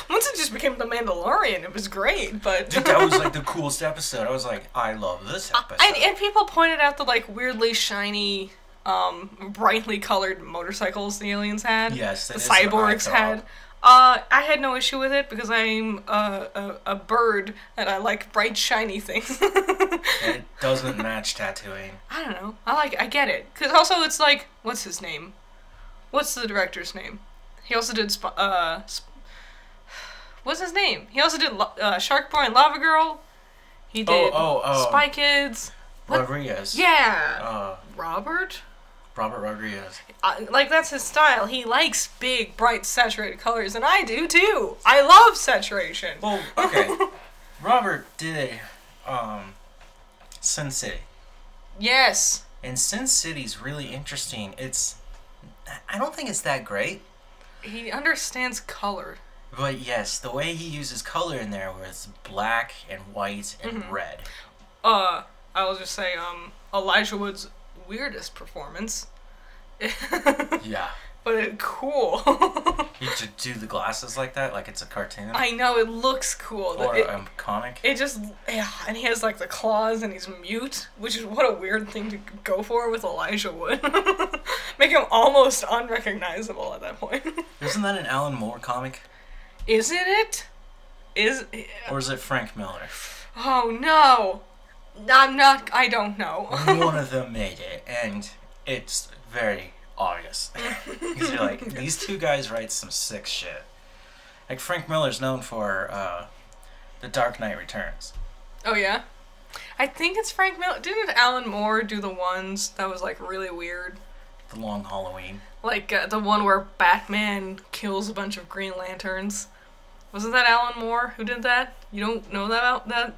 Once it just became The Mandalorian, it was great, but... Dude, that was like the coolest episode. I was like, I love this episode. And people pointed out the like weirdly shiny, brightly colored motorcycles the aliens had. Yes, the cyborgs had. I had no issue with it because I'm a bird and I like bright shiny things. It doesn't match tattooing. I don't know. I get it. Because also it's like, what's his name? What's the director's name? He also did, what's his name? He also did Shark Boy and Lava Girl. He did Spy Kids. Rodriguez. Yeah. Robert Rodriguez. Like, that's his style. He likes big, bright, saturated colors, and I do, too. I love saturation. Well, okay. Robert did, Sin City. Yes. And Sin City's really interesting. I don't think it's that great. He understands color. But yes, the way he uses color in there, where it's black and white and red. I will just say, Elijah Wood's weirdest performance. Yeah. But cool. You should do the glasses like that, like it's a cartoon. I know, it looks cool. Or a comic. It just, yeah, and he has like the claws and he's mute, which is what a weird thing to go for with Elijah Wood. Make him almost unrecognizable at that point. Isn't that an Alan Moore comic? Isn't it? Or is it Frank Miller? Oh no. I don't know. One of them made it, and it's very obvious. Because you're like, these two guys write some sick shit. Like, Frank Miller's known for The Dark Knight Returns. Oh, yeah? I think it's Frank Miller. Didn't Alan Moore do the ones that was, like, really weird? The Long Halloween. Like, the one where Batman kills a bunch of Green Lanterns. Wasn't that Alan Moore who did that? You don't know that?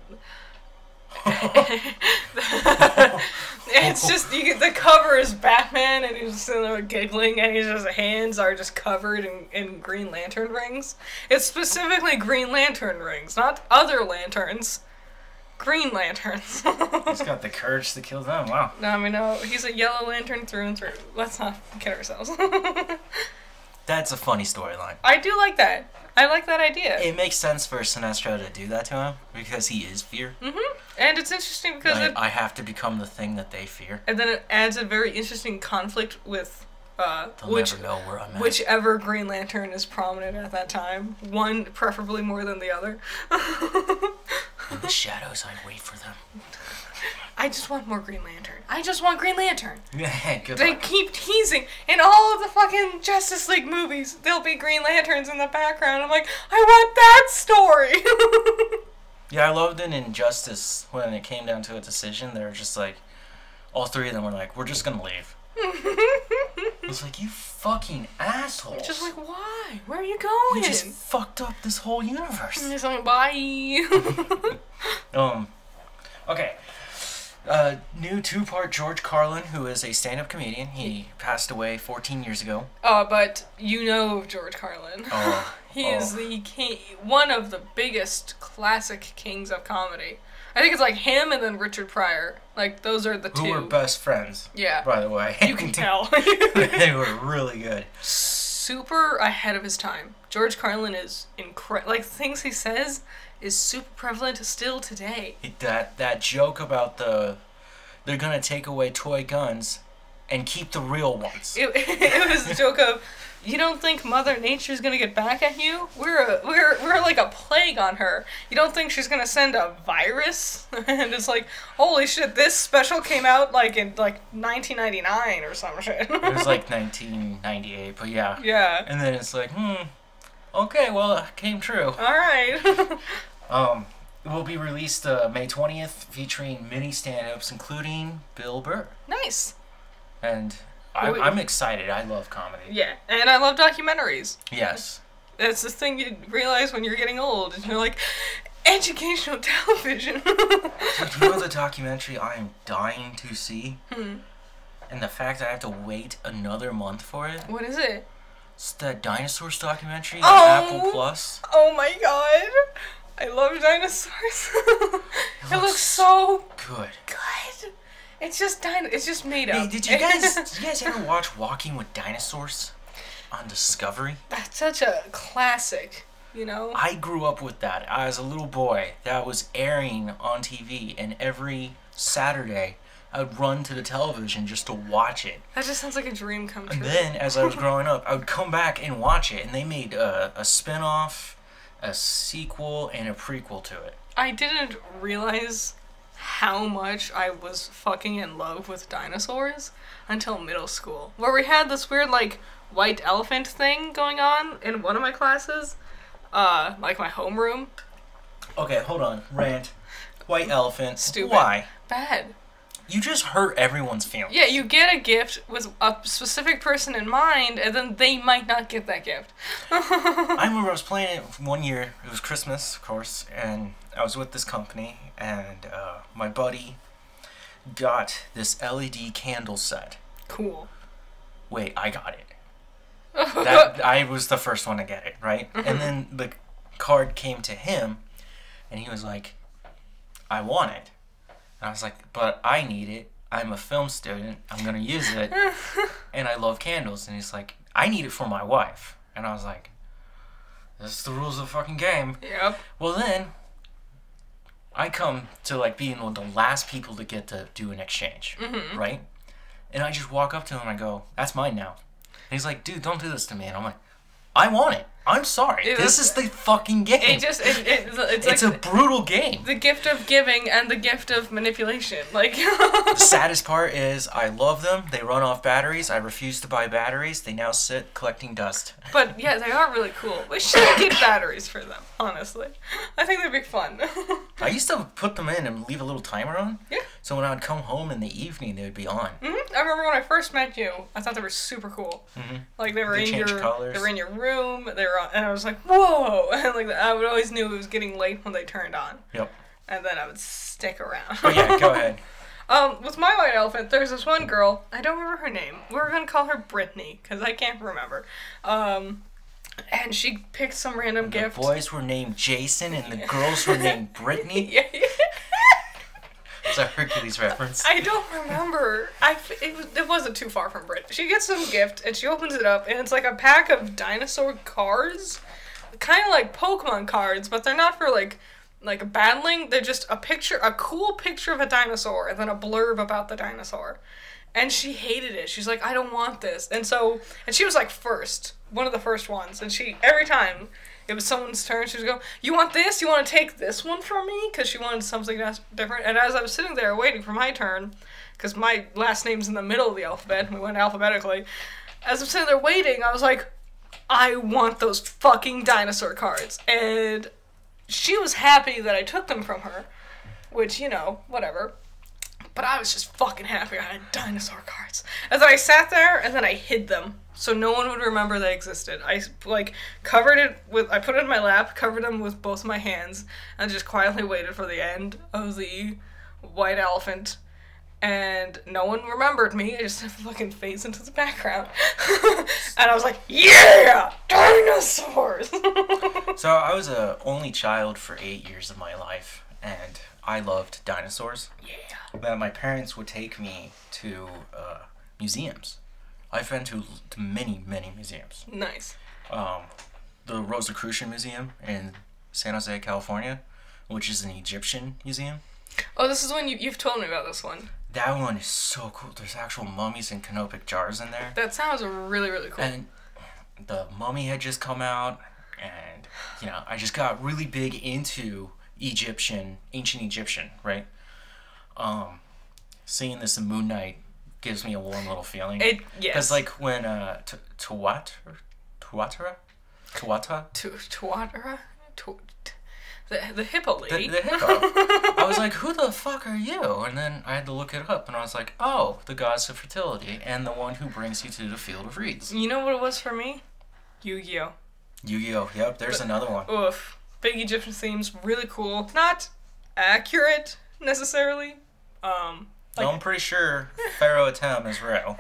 It's just the cover is Batman and he's just sitting there giggling and his hands are just covered in Green Lantern rings. It's specifically Green Lantern rings, not other lanterns. Green Lanterns. He's got the courage to kill them. Wow. No, I mean, no, he's a Yellow Lantern through and through. Let's not kid ourselves. That's a funny storyline. I do like that. I like that idea. It makes sense for Sinestro to do that to him because he is fear. And it's interesting because I have to become the thing that they fear. And then it adds a very interesting conflict with They'll never know where I'm at. Whichever Green Lantern is prominent at that time. One preferably more than the other. In the shadows, I wait for them. I just want more Green Lantern. I just want Green Lantern. Good They luck. keep teasing. In all of the fucking Justice League movies, there'll be Green Lanterns in the background. I'm like, I want that story. Yeah, I loved in Injustice when it came down to a decision. They were just like, all three of them were like, we're just gonna leave. I was like, you fucking assholes. Just like, why? Where are you going? You just fucked up this whole universe. And he's like, bye. Okay. New two-part George Carlin, who is a stand-up comedian. He passed away 14 years ago. But you know George Carlin. Oh. He is the king, one of the biggest classic kings of comedy. I think it's like him and then Richard Pryor. Like, those are the two. Who were best friends. Yeah. By the way. You can tell. They were really good. Super ahead of his time. George Carlin is incredible. Like, things he says is super prevalent still today. That joke about they're gonna take away toy guns and keep the real ones. It was a joke of, you don't think Mother Nature's gonna get back at you? We're like a plague on her. You don't think she's gonna send a virus? And it's like, holy shit, this special came out like in like 1999 or some shit. It was like 1998, but yeah. Yeah. And then it's like, okay, well, it came true. Alright. It will be released May 20th, featuring mini stand-ups, including Bill Burr. Nice. And I'm excited. I love comedy. Yeah, and I love documentaries. Yes. That's the thing you realize when you're getting old. And you're like, educational television. Dude, you know the documentary I am dying to see? And the fact that I have to wait another month for it? What is it? It's that Dinosaurs documentary on Oh! Apple Plus. Oh my god. I love dinosaurs. It looks so good. good. It's just it's just made up. Hey, did you guys ever watch Walking with Dinosaurs on Discovery? That's such a classic, you know? I grew up with that as a little boy. That was airing on TV, and every Saturday I would run to the television just to watch it. That just sounds like a dream come true. And then, as I was growing up, I would come back and watch it, and they made a spin-off, a sequel, and a prequel to it. I didn't realize how much I was fucking in love with dinosaurs until middle school, where we had this weird, like, white elephant thing going on in one of my classes, like my homeroom. Okay, hold on. Rant. White elephant. Stupid. Why? Bad. You just hurt everyone's feelings. Yeah, you get a gift with a specific person in mind, and then they might not get that gift. I remember I was playing it one year. It was Christmas, of course, and I was with this company, and my buddy got this LED candle set. Cool. Wait, I got it. I was the first one to get it, right? And then the card came to him, and he was like, I want it. And I was like, but I need it. I'm a film student. I'm going to use it. And I love candles. And he's like, I need it for my wife. And I was like, this is the rules of the fucking game. Yep. Well, then, I come to, like, being one of the last people to get to do an exchange. Right? And I just walk up to him and I go, that's mine now. And he's like, dude, don't do this to me. And I'm like, I want it. I'm sorry. This is the fucking game. It's like a brutal game. The gift of giving and the gift of manipulation. Like the saddest part is I love them. They run off batteries. I refuse to buy batteries. They now sit collecting dust. But yeah, they are really cool. We should get batteries for them, honestly. I think they'd be fun. I used to put them in and leave a little timer on. Yeah. So when I would come home in the evening, they would be on. I remember when I first met you, I thought they were super cool. Like they were in your colors. They were in your room. They were on, and I was like, whoa! And like I would always knew it was getting late when they turned on. Yep. And then I would stick around. Oh yeah, go ahead. With my white elephant, there's this one girl. I don't remember her name. We're gonna call her Brittany because I can't remember. And she picked some random gift. The boys were named Jason and the girls were named Brittany. Yeah. It's a Hercules reference. I don't remember. It wasn't too far from Brit. She gets some gift and she opens it up and it's like a pack of dinosaur cards, kind of like Pokemon cards, but they're not for like battling. They're just a cool picture of a dinosaur and then a blurb about the dinosaur. And she hated it. She's like, I don't want this. And she was like one of the first ones. And every time it was someone's turn, she would go, you want this? You want to take this one from me? Because she wanted something different. And as I was sitting there waiting for my turn, because my last name's in the middle of the alphabet, and we went alphabetically, as I'm sitting there waiting, I was like, I want those fucking dinosaur cards. And she was happy that I took them from her, which, you know, whatever. But I was just fucking happy I had dinosaur cards. And then I sat there, and then I hid them, so no one would remember they existed. I, like, I put it in my lap, covered them with both my hands, and just quietly waited for the end of the white elephant. And no one remembered me. I just fucking phased into the background. And I was like, yeah! Dinosaurs! So I was a only child for 8 years of my life, and I loved dinosaurs. Yeah. But my parents would take me to museums. I've been to many, many museums. Nice. The Rosicrucian Museum in San Jose, California, which is an Egyptian museum. Oh, this is when you've told me about this one. That one is so cool. There's actual mummies and canopic jars in there. That sounds really, really cool. And the mummy had just come out, and, you know, I just got really big into ancient Egyptian, right? Seeing this in Moon Knight gives me a warm little feeling. Yes. Because, like, when, Tuatara? The hippo lady. The hippo. I was like, who the fuck are you? And then I had to look it up, and I was like, oh, the goddess of fertility, and the one who brings you to the field of reeds. You know what it was for me? Yu-Gi-Oh! Yu-Gi-Oh! Yep, there's another one. Oof. Big Egyptian themes, really cool. Not accurate, necessarily. Like, I'm pretty sure Pharaoh Atem is real.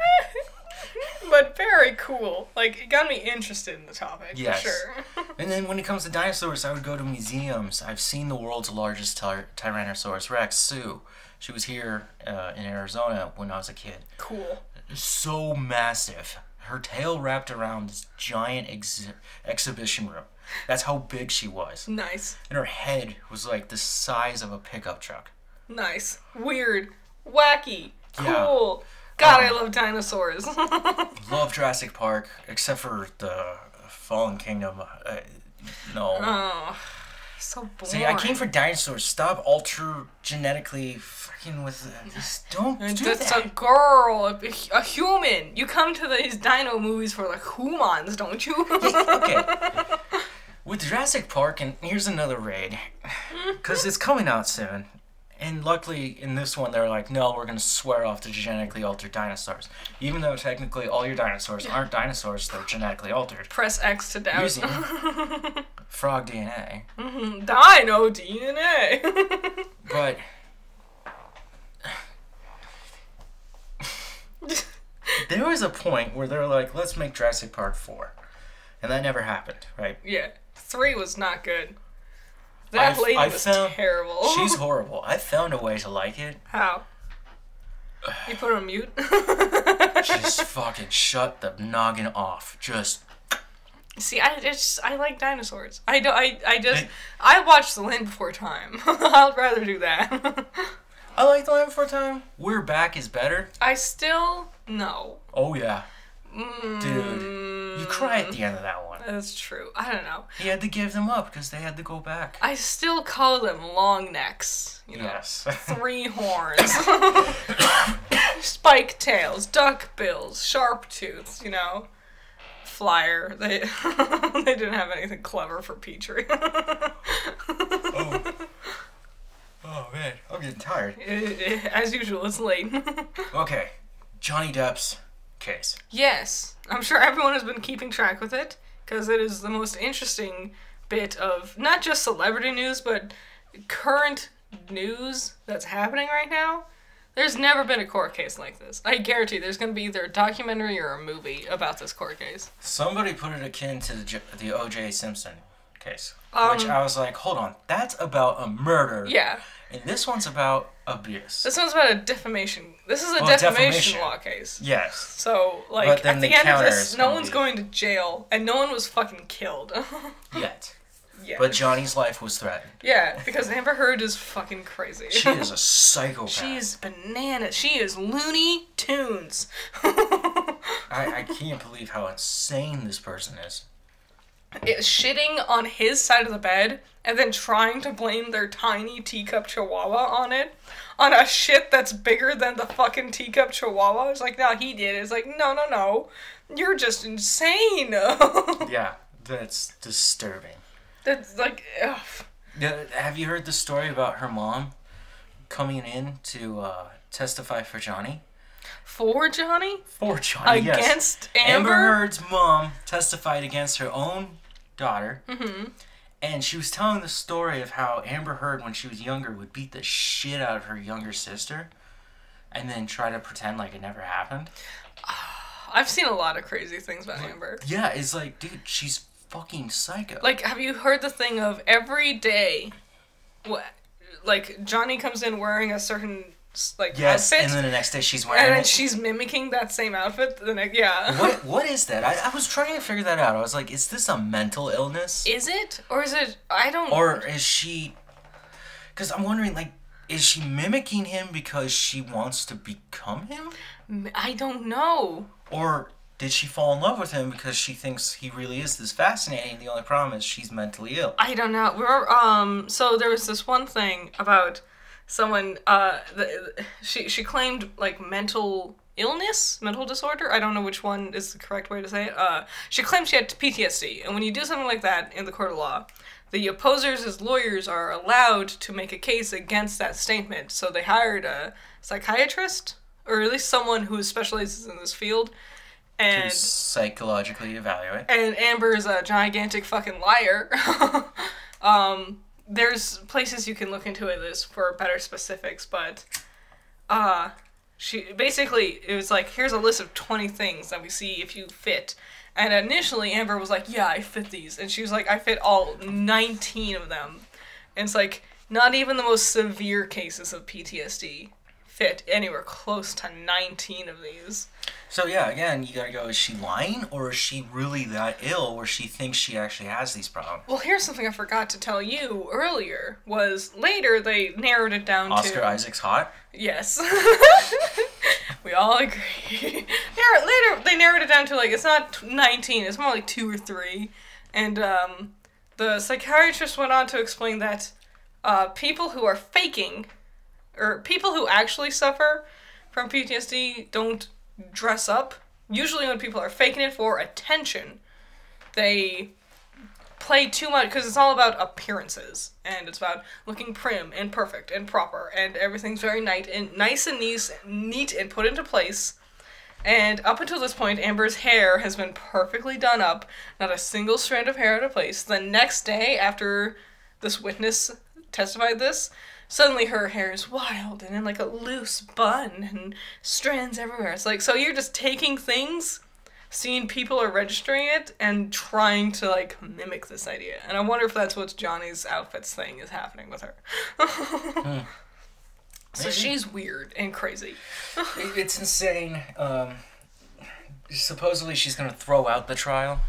But very cool. Like, it got me interested in the topic, Yes. for sure. And then when it comes to dinosaurs, I would go to museums. I've seen the world's largest Tyrannosaurus Rex, Sue. She was here in Arizona when I was a kid. Cool. So massive. Her tail wrapped around this giant exhibition room. That's how big she was. Nice. And her head was like the size of a pickup truck. Nice. Weird. Wacky. Yeah. Cool. God, I love dinosaurs. Love Jurassic Park, except for the Fallen Kingdom. No. Oh, so boring. See, I came for dinosaurs. Stop genetically fucking with this. Don't do That's that. a girl, a human. You come to these dino movies for the humans, don't you? Okay. With Jurassic Park, and here's another raid, because it's coming out soon. And luckily, in this one, they're like, no, we're going to swear off the genetically altered dinosaurs. Even though technically all your dinosaurs aren't dinosaurs, they're genetically altered. Press X to doubt. Using frog DNA. Dino DNA. But there was a point where they were like, let's make Jurassic Park 4. And that never happened, right? Yeah. 3 was not good. That lady was terrible. She's horrible. I found a way to like it. How? You put her on mute? Just fucking shut the noggin off. Just... See, I like dinosaurs. I watched The Land Before Time. I'd rather do that. I like The Land Before Time. We're Back is better. I still... No. Oh, yeah. Dude, you cry at the end of that one. That's true. I don't know. He had to give them up because they had to go back. I still call them long necks. You know, yes. 3 horns. Spike tails, duck bills, sharp tooths, you know. Flyer. They didn't have anything clever for Petrie. Oh, man. I'm getting tired. As usual, it's late. Okay. Johnny Depp's case. Yes. I'm sure everyone has been keeping track with it, because it is the most interesting bit of not just celebrity news, but current news that's happening right now. There's never been a court case like this. I guarantee there's going to be either a documentary or a movie about this court case. Somebody put it akin to the O.J. Simpson case, which I was like, hold on, that's about a murder. Yeah. And this one's about abuse. This one's about a defamation. This is a defamation law case. Yes. So, like, at the end of this, no one's going to jail, and no one was fucking killed. Yet. Yeah. But Johnny's life was threatened. Yeah, because Amber Heard is fucking crazy. She is a psychopath. She's bananas. She is Looney Tunes. I can't believe how insane this person is. It's shitting on his side of the bed and then trying to blame their tiny teacup chihuahua on it. On a shit that's bigger than the fucking teacup chihuahua. It's like, no, he did it. It's like, no. You're just insane. Yeah, that's disturbing. That's like, ugh. Yeah, have you heard the story about her mom coming in to testify for Johnny? For Johnny? For Johnny, yes. Against Amber? Amber Heard's mom testified against her own daughter. Mm-hmm. And she was telling the story of how Amber Heard, when she was younger, would beat the shit out of her younger sister and then try to pretend like it never happened. I've seen a lot of crazy things about Amber. Yeah, it's like, dude, she's fucking psycho. Like, have you heard the thing of every day, like, Johnny comes in wearing a certain, like, yes, outfit? and then the next day she's wearing and then it. she's mimicking that same outfit the next, yeah. What is that? I was trying to figure that out. I was like, is this a mental illness? Is it? Or is it, I don't... Or is she... Because I'm wondering, like, is she mimicking him because she wants to become him? I don't know. Or did she fall in love with him because she thinks he really is this fascinating? The only problem is she's mentally ill. I don't know. So there was this one thing about someone, she claimed, like, mental illness, mental disorder. I don't know which one is the correct way to say it. She claimed she had PTSD, and when you do something like that in the court of law, the opposers as lawyers are allowed to make a case against that statement. So they hired a psychiatrist, or at least someone who specializes in this field, and to psychologically evaluate. And Amber is a gigantic fucking liar. There's places you can look into it for better specifics, but she basically, it was like, here's a list of 20 things that we see if you fit. And initially Amber was like, yeah, I fit these. And she was like, I fit all 19 of them. And it's like, not even the most severe cases of PTSD fit anywhere close to 19 of these. So yeah, again, you gotta go, is she lying, or is she really that ill where she thinks she actually has these problems? Well, here's something I forgot to tell you earlier, was later they narrowed it down to... Oscar Isaac's hot? Yes. We all agree. Later, they narrowed it down to, like, it's not 19, it's more like 2 or 3. And the psychiatrist went on to explain that people who are faking, or people who actually suffer from PTSD don't dress up. Usually when people are faking it for attention, they play too much, because it's all about appearances, and it's about looking prim and perfect and proper, and everything's very nice and neat and put into place. And up until this point, Amber's hair has been perfectly done up, not a single strand of hair out of place. The next day, after this witness testified this, suddenly her hair is wild and in like a loose bun and strands everywhere. It's like, so you're just taking things, seeing people are registering it, and trying to, like, mimic this idea. And I wonder if that's what Johnny's outfits thing is happening with her. So she's weird and crazy. It's insane. Supposedly she's gonna throw out the trial.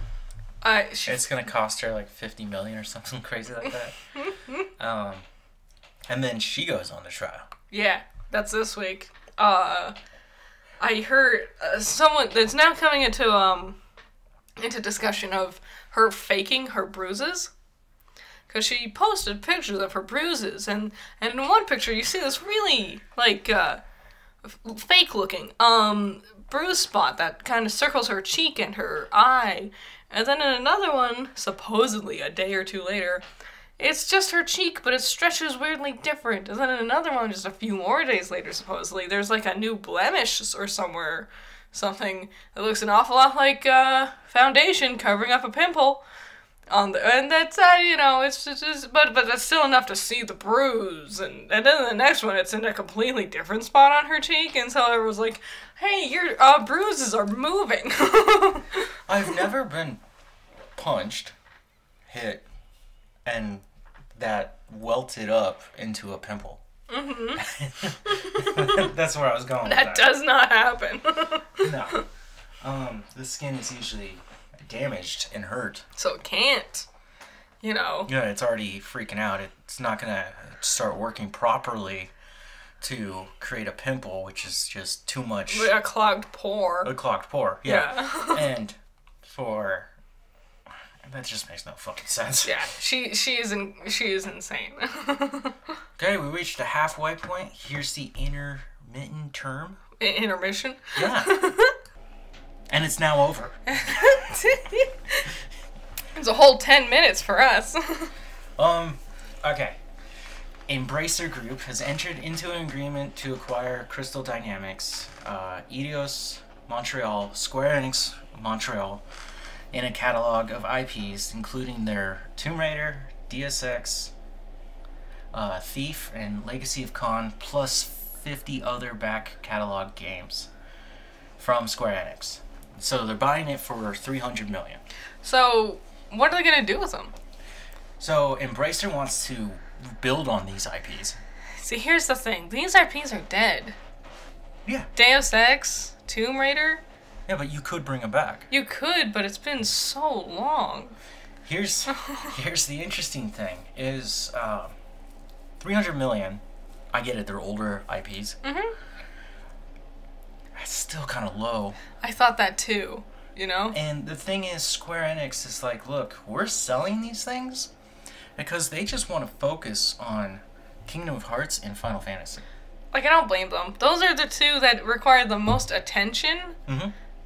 It's gonna cost her like $50 million or something crazy like that. And then she goes on the trial. Yeah, that's this week. I heard someone that's now coming into discussion of her faking her bruises. Because she posted pictures of her bruises, and in one picture you see this really, like, fake-looking, bruise spot that kind of circles her cheek and her eye. And then in another one, supposedly a day or two later, it's just her cheek, but it stretches weirdly different. And then in another one, just a few more days later, supposedly, there's, like, a new blemish or something that looks an awful lot like, foundation covering up a pimple. And that's, it's just, but that's still enough to see the bruise, and then the next one, it's in a completely different spot on her cheek, and so everyone's like, hey, your, bruises are moving. I've never been punched, hit, and that welted up into a pimple. Mm-hmm. That's where I was going with that. That does not happen. No. The skin is usually damaged and hurt. So it can't, Yeah, it's already freaking out. It's not gonna start working properly to create a pimple, which is just too much. A clogged pore. A clogged pore, yeah. And that just makes no fucking sense. Yeah, she is insane. Okay, we reached a halfway point. Here's the intermittent term. Intermission? Yeah. And it's now over. It's a whole 10 minutes for us. Okay. Embracer Group has entered into an agreement to acquire Crystal Dynamics, Eidos Montreal, Square Enix Montreal, in a catalog of IPs, including their Tomb Raider, DSX, Thief, and Legacy of Khan, plus 50 other back catalog games from Square Enix. So they're buying it for $300 million. So what are they gonna do with them? So Embracer wants to build on these IPs. See, here's the thing. These IPs are dead. Yeah. Deus Ex, Tomb Raider. Yeah, but you could bring them back. You could, but it's been so long. Here's the interesting thing is $300 million. I get it, they're older IPs. Mm-hmm. That's still kind of low. I thought that too, you know? And the thing is, Square Enix is like, look, we're selling these things because they just want to focus on Kingdom of Hearts and Final Fantasy. Like, I don't blame them. Those are the two that require the most attention,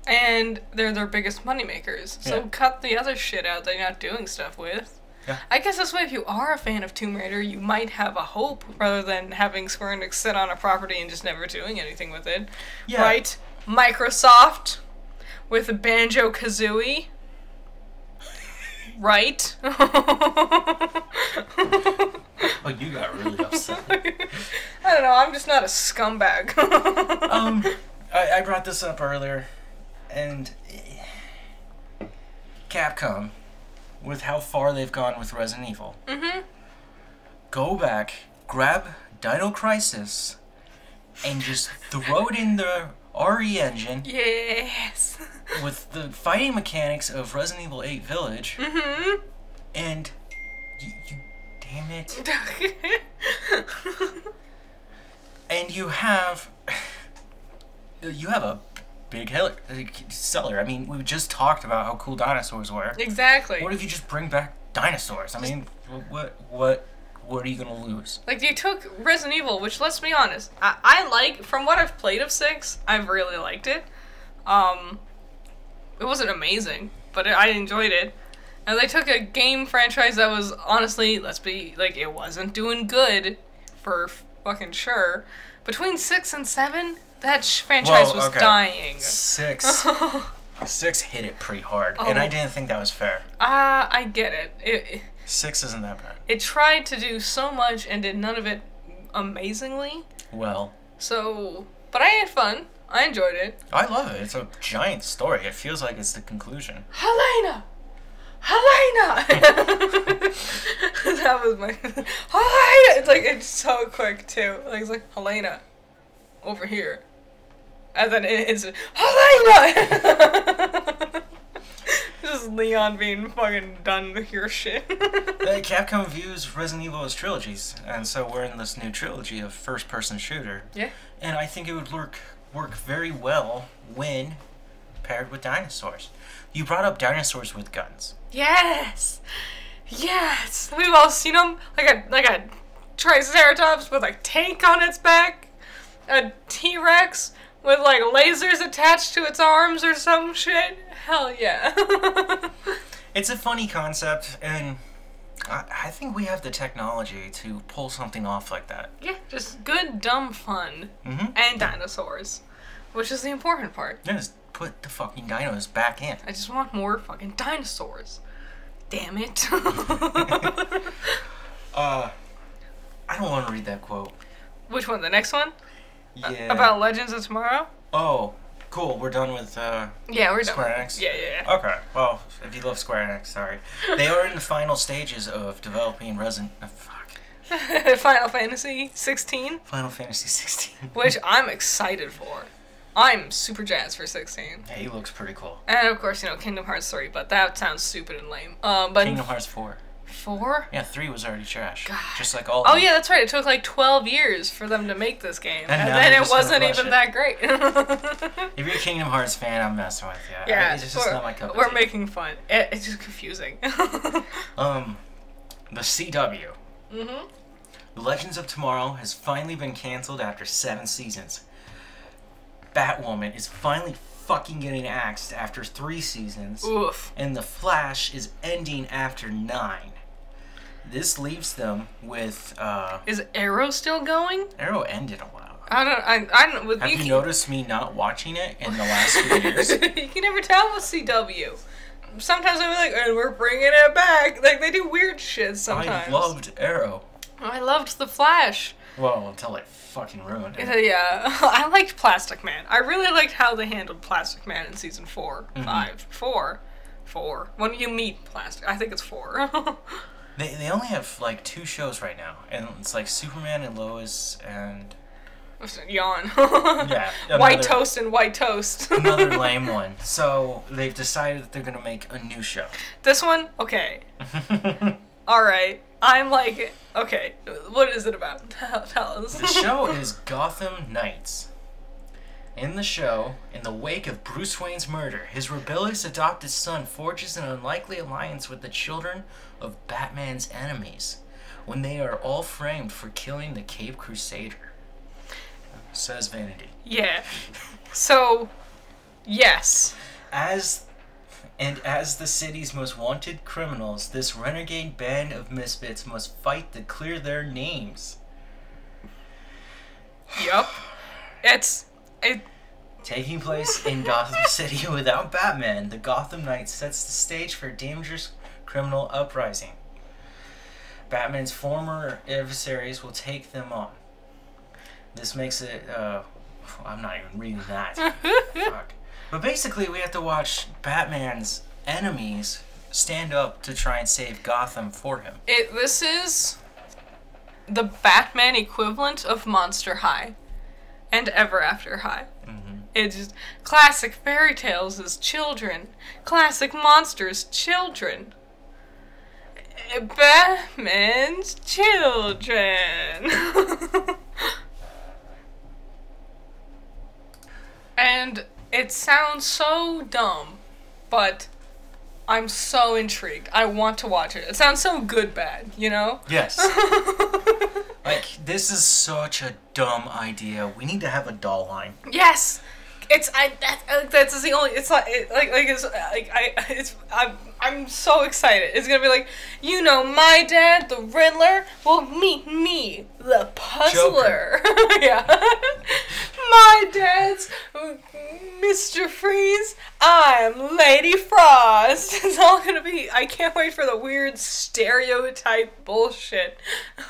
and they're their biggest moneymakers. So cut the other shit out that you're not doing stuff with. Yeah. I guess this way, if you are a fan of Tomb Raider, you might have a hope rather than having Square Enix sit on a property and just never doing anything with it. Yeah. Right? Microsoft with Banjo-Kazooie. Right? Oh, you got really upset. I don't know, I'm just not a scumbag. I brought this up earlier, and Capcom, with how far they've gone with Resident Evil, go back, grab Dino Crisis, and just throw it in the RE engine. Yes. With the fighting mechanics of Resident Evil 8 Village, and you damn it. And you have a big seller. I mean, we just talked about how cool dinosaurs were. Exactly. What if you just bring back dinosaurs? I mean, what are you gonna lose? Like, you took Resident Evil, which, let's be honest, I like, from what I've played of 6, I've really liked it. It wasn't amazing, but I enjoyed it. And they took a game franchise that was, honestly, let's be, like, it wasn't doing good, for fucking sure. Between 6 and 7, that franchise was dying. 6 hit it pretty hard, and I didn't think that was fair. I get it. 6 isn't that bad. It tried to do so much and did none of it amazingly. Well. So, but I had fun. I enjoyed it. I love it. It's a giant story. It feels like it's the conclusion. Helena! Helena! That was my... Helena! It's like, it's so quick, too. Like, it's like, Helena. Over here. And then it's... Helena! Just Leon being fucking done with your shit. Capcom views Resident Evil as trilogies, and so we're in this new trilogy of first-person shooter. Yeah. And I think it would work very well when paired with dinosaurs. You brought up dinosaurs with guns. Yes! Yes! We've all seen them. Like a Triceratops with a tank on its back. A T-Rex with, like, lasers attached to its arms or some shit. Hell yeah. It's a funny concept, and I think we have the technology to pull something off like that. Yeah, just good, dumb fun. And dinosaurs. Which is the important part. Yeah, just put the fucking dinos back in. I just want more fucking dinosaurs. Damn it. I don't want to read that quote. Which one? The next one? Yeah. About Legends of Tomorrow? Oh, cool. We're done with yeah, we're Square done. Enix? Yeah. Okay. Well, if you love Square Enix, sorry. They are in the final stages of developing Final Fantasy 16? Final Fantasy 16. Which I'm excited for. I'm super jazzed for 16. Yeah, he looks pretty cool. And of course, you know, Kingdom Hearts 3, but that sounds stupid and lame. But Kingdom Hearts 4. 4? Yeah, 3 was already trash. God. Just like all of Oh them. Yeah, that's right. It took like 12 years for them to make this game. And now then they're it just gonna wasn't rush even it. that great. If you're a Kingdom Hearts fan, I'm messing with you. Yeah, it's just not my cup of we're tea. making fun. It's just confusing. The CW. Legends of Tomorrow has finally been canceled after 7 seasons. Batwoman is finally fucking getting axed after 3 seasons. Oof. And The Flash is ending after 9. this leaves them with Is Arrow still going? Arrow ended a while. I don't. With Have you noticed me not watching it in the last few years? You can never tell with CW. Sometimes I'll be like, and we're bringing it back. Like, they do weird shit sometimes. I loved Arrow. I loved The Flash. Well, until they fucking ruined it. Yeah. I liked Plastic Man. I really liked how they handled Plastic Man in season 4. 5. 4. 4. When you meet Plastic. I think it's 4. They only have, like, 2 shows right now. And it's, like, Superman and Lois and... Yawn. Yeah. White Toast and White Toast. Another lame one. So, they've decided that they're gonna make a new show. This one? Okay. Alright. I'm like, okay, what is it about? Tell us. The show is Gotham Knights. In the show, in the wake of Bruce Wayne's murder, his rebellious adopted son forges an unlikely alliance with the children of Batman's enemies, when they are all framed for killing the Cape Crusader. Says Vanity. Yeah. So, yes. As the city's most wanted criminals, this renegade band of misfits must fight to clear their names. Yup. Taking place in Gotham City without Batman, the Gotham Knights sets the stage for a dangerous criminal uprising. Batman's former adversaries will take them on. This makes it, I'm not even reading that. Fuck. But basically, we have to watch Batman's enemies stand up to try and save Gotham for him. This is the Batman equivalent of Monster High and Ever After High. It's just classic fairy tales as children, classic monsters, children. Batman's children. And it sounds so dumb, but I'm so intrigued. I want to watch it. It sounds so good bad, you know? Yes. Like, this is such a dumb idea. We need to have a doll line. Yes! That's the only, I'm so excited. It's gonna be like, you know, my dad, the Riddler, will meet me, the Puzzler. Yeah. My dad's Mr. Freeze, I'm Lady Frost. It's all gonna be, I can't wait for the weird stereotype bullshit.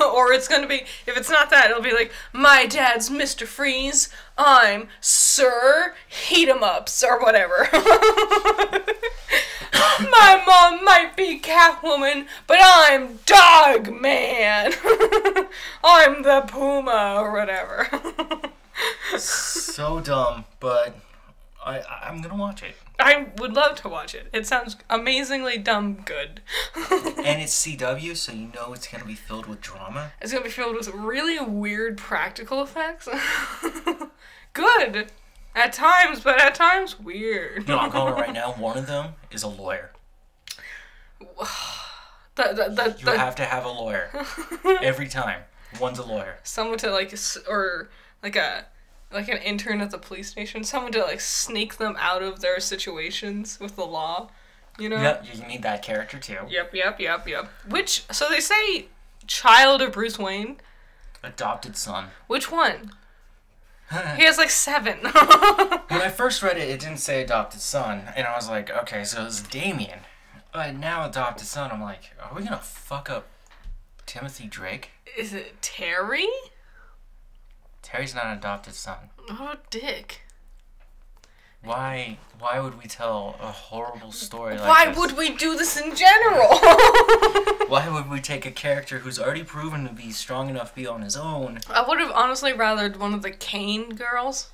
Or it's gonna be, if it's not that, it'll be like, my dad's Mr. Freeze, I'm Sir Heat-em-ups, or whatever. My mom might be Catwoman, but I'm Dog Man. I'm the Puma, or whatever. So dumb, but I'm gonna watch it. I would love to watch it. It sounds amazingly dumb good. And it's CW, so you know it's gonna be filled with drama. It's gonna be filled with really weird practical effects. Good. At times, but at times weird. You know, I'm calling it right now. One of them is a lawyer. You have to have a lawyer. Every time. One's a lawyer. Someone to or an intern at the police station. Someone to sneak them out of their situations with the law. You know? Yep, you need that character too. Yep. So they say child of Bruce Wayne. Adopted son. Which one? He has 7. When I first read it, it didn't say adopted son, and I was like, okay, so it's Damien. But now adopted son, I'm like, are we gonna fuck up Timothy Drake? Is it Terry? Terry's not an adopted son. Oh, Dick. Why would we tell a horrible story like this? Why would we do this in general? Why would we take a character who's already proven to be strong enough to be on his own? I would have honestly rathered one of the Kane girls.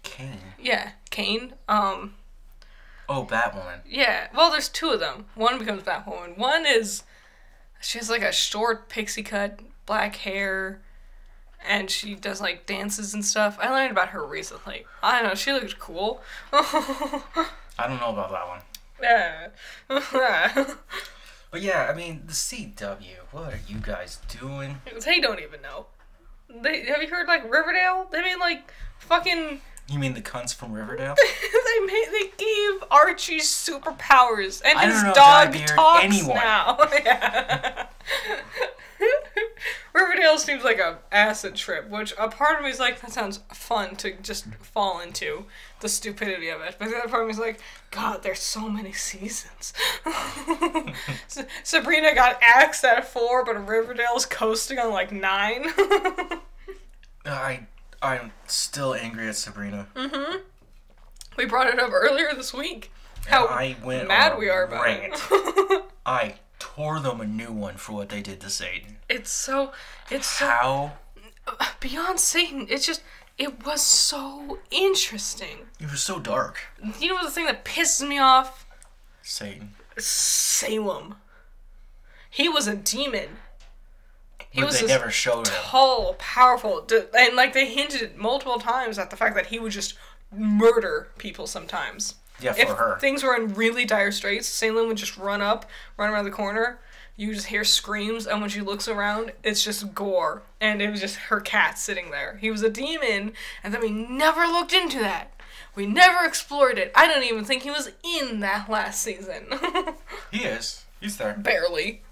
Kane? Yeah, Kane. Oh, Batwoman. Yeah, well, there's 2 of them. One becomes Batwoman. One is, she has a short pixie cut, black hair, and she does dances and stuff. I learned about her recently. I don't know, she looked cool. I don't know about that one. Yeah. But yeah, I mean, the CW, what are you guys doing? They don't even know. Have you heard Riverdale? They made fucking You mean the cunts from Riverdale? They gave Archie superpowers, and I his don't know, dog Drybeard, talks anyone. now. Yeah. Riverdale seems like a acid trip, which a part of me is like, that sounds fun to just fall into the stupidity of it. But the other part of me is like, God, there's so many seasons. Sabrina got axed at 4, but Riverdale's coasting on like 9. I'm still angry at Sabrina. Mm-hmm. We brought it up earlier this week. And How I went mad we are about it. I tore them a new one for what they did to Satan. It's so How? beyond Satan. It was so interesting. It was so dark. You know the thing that pisses me off? Satan. Salem. He was a demon. But they never showed him. Tall, powerful, and like they hinted multiple times at the fact that he would just murder people sometimes. Yeah, for her. If things were in really dire straits, Salem would just run around the corner. You just hear screams, and when she looks around, it's just gore. And it was just her cat sitting there. He was a demon, and then we never looked into that. We never explored it. I don't even think he was in that last season. He is. He's there. Barely.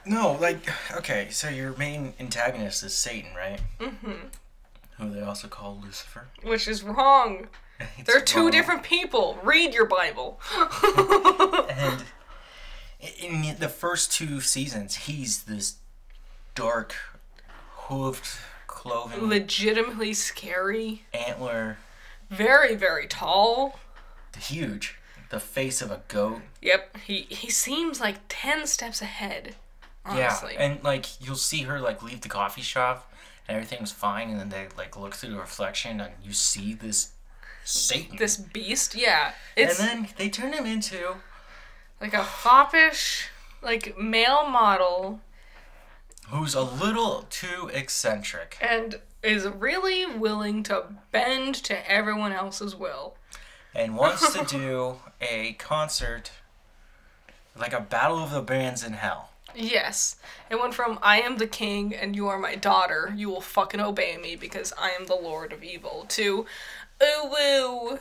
No, like, okay, so your main antagonist is Satan, right? Mm-hmm. Who they also call Lucifer. Which is wrong. They're two different people. Read your Bible. And in the first 2 seasons, he's this dark, hooved, cloven... legitimately scary. Antler. Very, very tall. Huge. The face of a goat. Yep. He seems like 10 steps ahead, honestly. Yeah, and, like, you'll see her, like, leave the coffee shop, and everything's fine, and then they, like, look through the reflection, and you see this Satan. This beast, yeah. And then they turn him into... like a foppish, like, male model. Who's a little too eccentric. And is really willing to bend to everyone else's will. And wants to do a concert, like a battle of the bands in hell. Yes. It went from, I am the king and you are my daughter, you will fucking obey me because I am the lord of evil, to, ooh woo,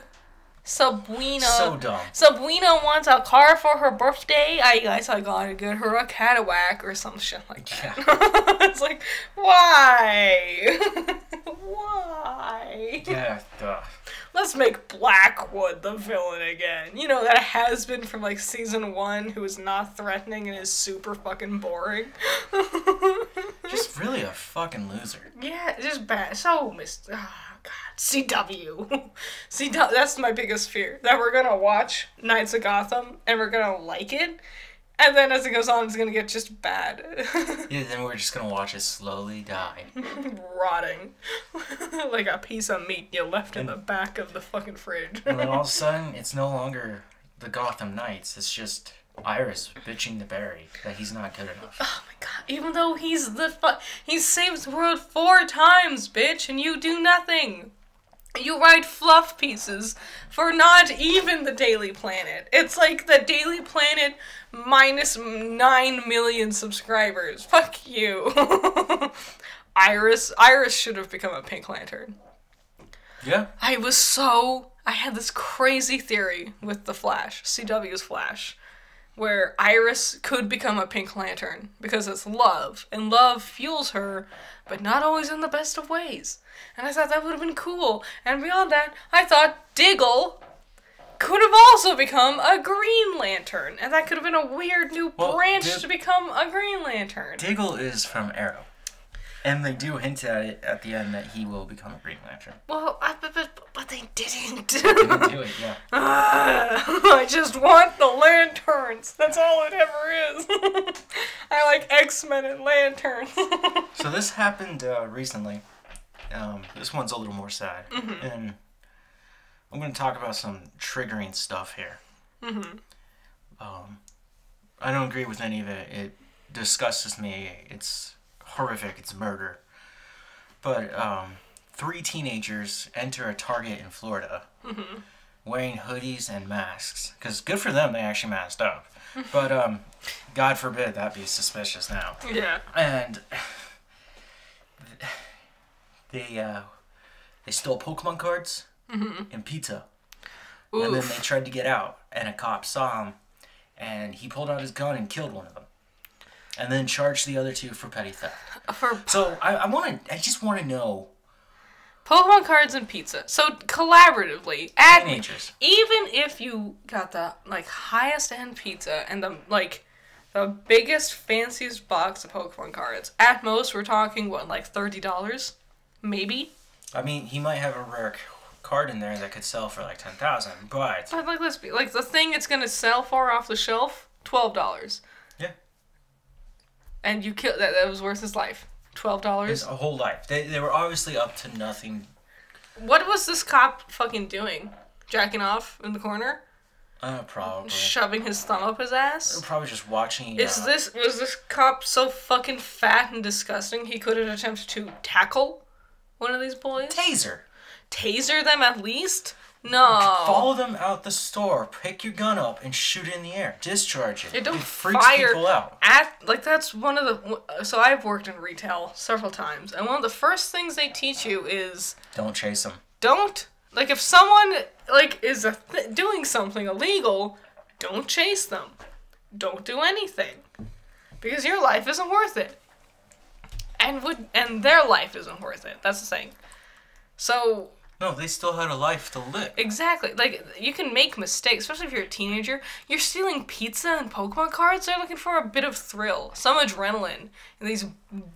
Sabrina. So dumb. Sabrina wants a car for her birthday. I guess I gotta get her a Cadillac or some shit like that. Yeah. It's like, why? Why? Yeah, duh. Let's make Blackwood the villain again. You know, that has been from like season 1, who is not threatening and is super fucking boring. Just really a fucking loser. Yeah, just bad. So God. CW. That's my biggest fear. That we're gonna watch Knights of Gotham and we're gonna like it. And then as it goes on, it's gonna get just bad. Yeah, then we're just gonna watch it slowly die. Rotting. Like a piece of meat you left in the back of the fucking fridge. And then all of a sudden, it's no longer the Gotham Knights. It's just Iris bitching to Barry that he's not good enough. Oh my god. Even though he's he saved the world 4 times, bitch, and you do nothing. You write fluff pieces for not even the Daily Planet. It's like the Daily Planet minus 9 million subscribers. Fuck you. Iris should have become a Pink Lantern. Yeah. I had this crazy theory with the Flash, CW's Flash, where Iris could become a Pink Lantern because it's love, and love fuels her, but not always in the best of ways. And I thought that would have been cool. And beyond that, I thought Diggle could have also become a Green Lantern. And that could have been a weird new branch to become a Green Lantern. Diggle is from Arrow. And they do hint at it at the end that he will become a Green Lantern. Well, but they didn't. They didn't do it, yeah. I just want the lanterns. That's all it ever is. I like X-Men and lanterns. So this happened recently. This one's a little more sad. Mm-hmm. And I'm going to talk about some triggering stuff here. Mm-hmm. I don't agree with any of it. It disgusts me. It's horrific. It's murder. But 3 teenagers enter a Target in Florida wearing hoodies and masks. Because good for them, they actually masked up. But God forbid that be suspicious now. Yeah. And They stole Pokemon cards and pizza. Oof. And then they tried to get out, and a cop saw him, and he pulled out his gun and killed one of them. And then charged the other two for petty theft. So I just want to know. Pokemon cards and pizza. So collaboratively, Teenagers. Even if you got the like highest end pizza and the biggest fanciest box of Pokemon cards, at most we're talking what, like $30, maybe. I mean, he might have a rare card in there that could sell for like 10,000, but like, let's be like, the thing it's gonna sell for off the shelf, $12. Yeah. And you killed that was worth his life. $12. His whole life. They were obviously up to nothing. What was this cop fucking doing? Jacking off in the corner? Probably. Shoving his thumb up his ass? They were probably just watching. Was this cop so fucking fat and disgusting he couldn't attempt to tackle one of these boys? Taser them at least? No. Follow them out the store, pick your gun up, and shoot it in the air. Discharge it. It don't freaks fire people out. That's one of the... So I've worked in retail several times, and one of the first things they teach you is... Don't chase them. Don't... Like, if someone, like, is doing something illegal, don't chase them. Don't do anything. Because your life isn't worth it. And their life isn't worth it. That's the thing. So... No, they still had a life to live. Exactly. Like, you can make mistakes, especially if you're a teenager. You're stealing pizza and Pokemon cards. They're looking for a bit of thrill, some adrenaline in these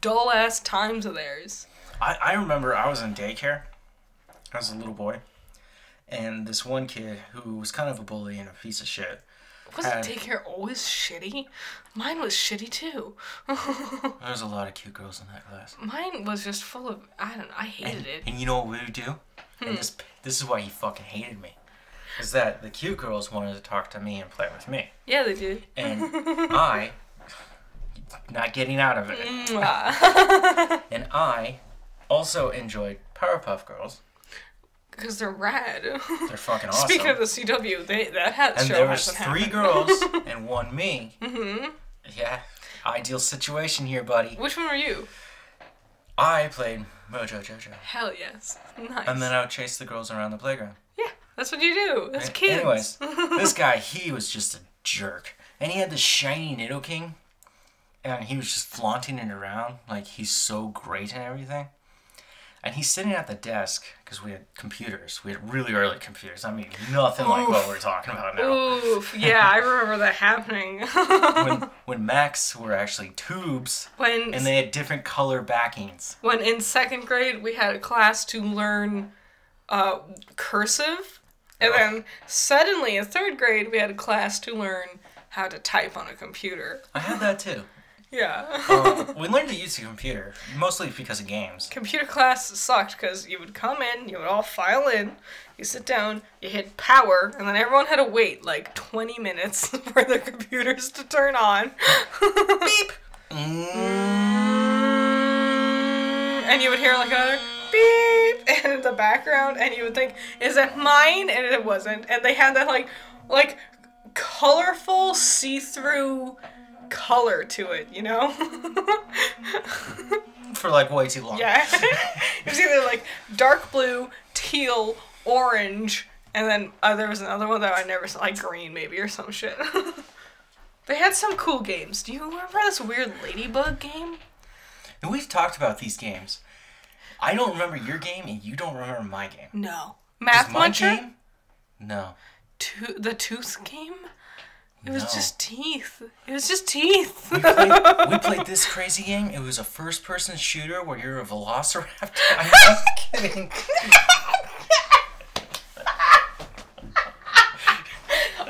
dull-ass times of theirs. I remember I was in daycare. I was a little boy. And this one kid who was kind of a bully and a piece of shit. Wasn't daycare always shitty? Mine was shitty, too. There was a lot of cute girls in that class. Mine was just full of... I hated it. And you know what we would do? And this is why he fucking hated me. Is that the cute girls wanted to talk to me and play with me. Yeah, they did. And I, not getting out of it. And I also enjoyed Powerpuff Girls. Because they're rad. They're fucking awesome. Speaking of the CW, and there was 3 girls and 1 me. Mm-hmm. Yeah, ideal situation here, buddy. Which one were you? I played Mojo Jojo. Hell yes. Nice. And then I would chase the girls around the playground. Yeah, that's what you do. That's kids. Anyways, this guy, he was just a jerk. And he had this shiny Nidoking. And he was just flaunting it around like he's so great and everything. And he's sitting at the desk, because we had computers. We had really early computers. I mean, nothing like what we're talking about now. Oof. Yeah, I remember that happening. when Macs were actually tubes, and they had different color backings. When in 2nd grade, we had a class to learn cursive. And then suddenly in 3rd grade, we had a class to learn how to type on a computer. I had that too. Yeah. We learned to use a computer, mostly because of games. Computer class sucked because you would come in, you would all file in, you sit down, you hit power, and then everyone had to wait like 20 minutes for their computers to turn on. Beep! And you would hear like another beep in the background, and you would think, is it mine? And it wasn't. And they had that like colorful, see-through color to it, you know? For like way too long. Yeah. It was either like dark blue, teal, orange, and then there was another one that I never saw, like green maybe or some shit. They had some cool games. Do you remember this weird ladybug game? And we've talked about these games. I don't remember your game and you don't remember my game. No. Math Muncher? Game? No. The tooth game? It was just teeth. It was just teeth. We played this crazy game. It was a first-person shooter where you're a velociraptor. I'm not kidding.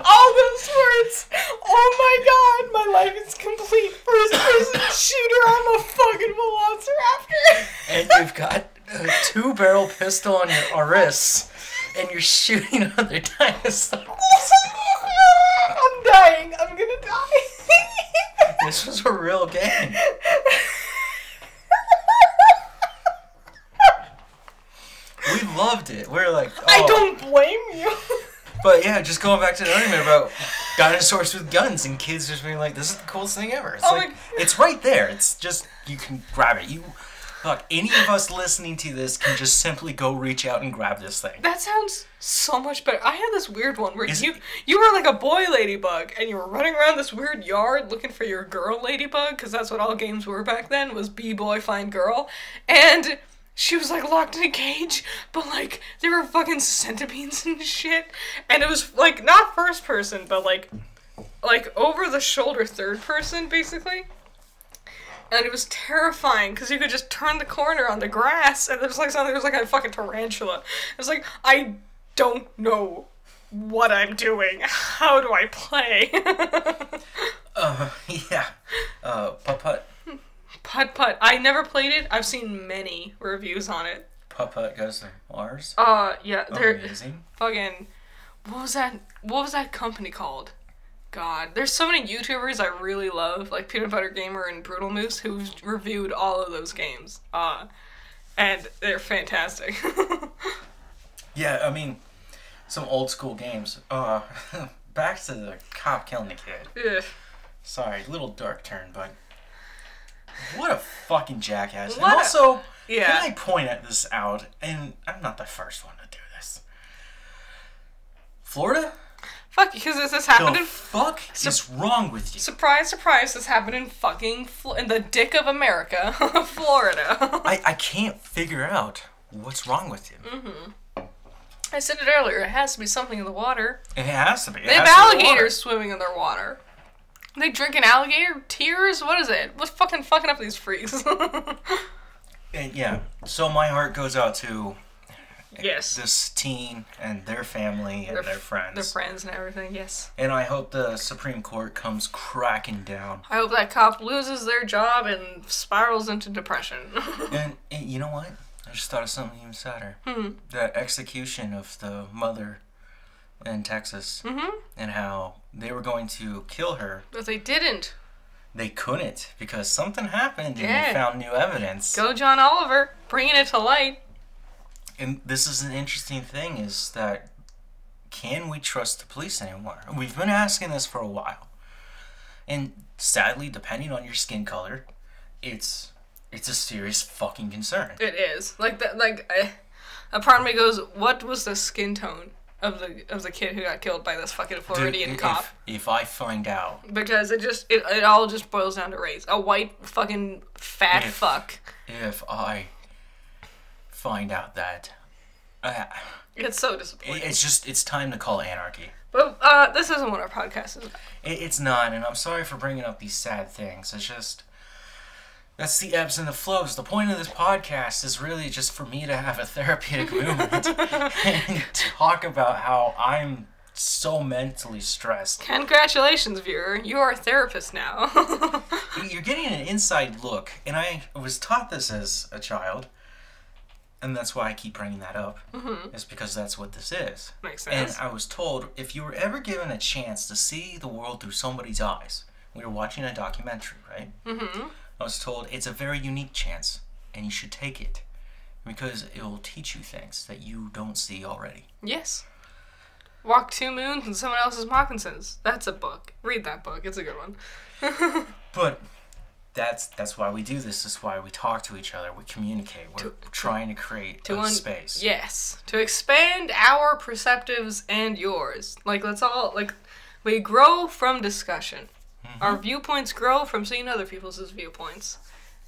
All those words. Oh my god, my life is complete. First-person shooter. I'm a fucking velociraptor. And you've got a 2-barrel pistol on your wrists, and you're shooting other dinosaurs. I'm dying. I'm gonna die. This was a real game. We loved it. We were like, oh. I don't blame you. But yeah, just going back to the argument about dinosaurs with guns and kids just being like, this is the coolest thing ever. It's it's right there. It's just, you can grab it. Look, any of us listening to this can just simply go reach out and grab this thing. That sounds so much better. I had this weird one where you were like a boy ladybug, and you were running around this weird yard looking for your girl ladybug, because that's what all games were back then, was B-boy find girl, and she was like locked in a cage, but like there were fucking centipedes and shit, and it was like not first person, but like over the shoulder third person basically. And it was terrifying, because you could just turn the corner on the grass, and there was like a fucking tarantula. It was like, I don't know what I'm doing. How do I play? Yeah. Putt-putt. Putt-putt. I never played it. I've seen many reviews on it. Putt-putt goes to Mars? Yeah. They're amazing. fucking... What was that company called? God, there's so many YouTubers I really love, like Peanut Butter Gamer and Brutal Moose, who've reviewed all of those games. And they're fantastic. Yeah, I mean, some old school games. Back to the cop killing the kid. Ugh. Sorry, little dark turn, but what a fucking jackass. And also, can I point at this out, and I'm not the first one to do this. Florida? Fuck, because this happened in... fuck is wrong with you? Surprise, surprise, this happened in fucking... in the dick of America, Florida. I can't figure out what's wrong with you. Mm-hmm. I said it earlier, it has to be something in the water. It has to be. They have alligators swimming in their water. They drinking alligator tears? What is it? What's fucking fucking up these freaks? And yeah, so my heart goes out to... Yes. This teen and their family and their friends. Their friends and everything, yes. And I hope the Supreme Court comes cracking down. I hope that cop loses their job and spirals into depression. and you know what? I just thought of something even sadder. The execution of the mother in Texas. Mm-hmm. And how they were going to kill her. But they didn't. They couldn't because something happened and they found new evidence. Go John Oliver, bringing it to light. And this is an interesting thing, is that can we trust the police anymore? We've been asking this for a while. And sadly, depending on your skin color, it's a serious fucking concern. It is. A part of me goes, what was the skin tone of the kid who got killed by this fucking Floridian cop? If I find out. Because it all just boils down to race. A white fucking fat fuck. If I find out that it's so disappointing. It's time to call anarchy. But this isn't what our podcast is about. It's not, and I'm sorry for bringing up these sad things. It's just that's the ebbs and the flows. The point of this podcast is really just for me to have a therapeutic moment and talk about how I'm so mentally stressed. Congratulations, viewer. You are a therapist now. You're getting an inside look, and I was taught this as a child. And that's why I keep bringing that up. Mm-hmm. Is because that's what this is. Makes sense. And I was told, if you were ever given a chance to see the world through somebody's eyes, we were watching a documentary, right? Mm-hmm. I was told it's a very unique chance, and you should take it. Because it will teach you things that you don't see already. Yes. Walk 2 moons in someone else's moccasins. That's a book. Read that book. It's a good one. But... That's why we do this. That's why we talk to each other. We communicate. We're trying to create a space. Yes. To expand our perceptives and yours. Let's all, we grow from discussion. Mm-hmm. Our viewpoints grow from seeing other people's viewpoints.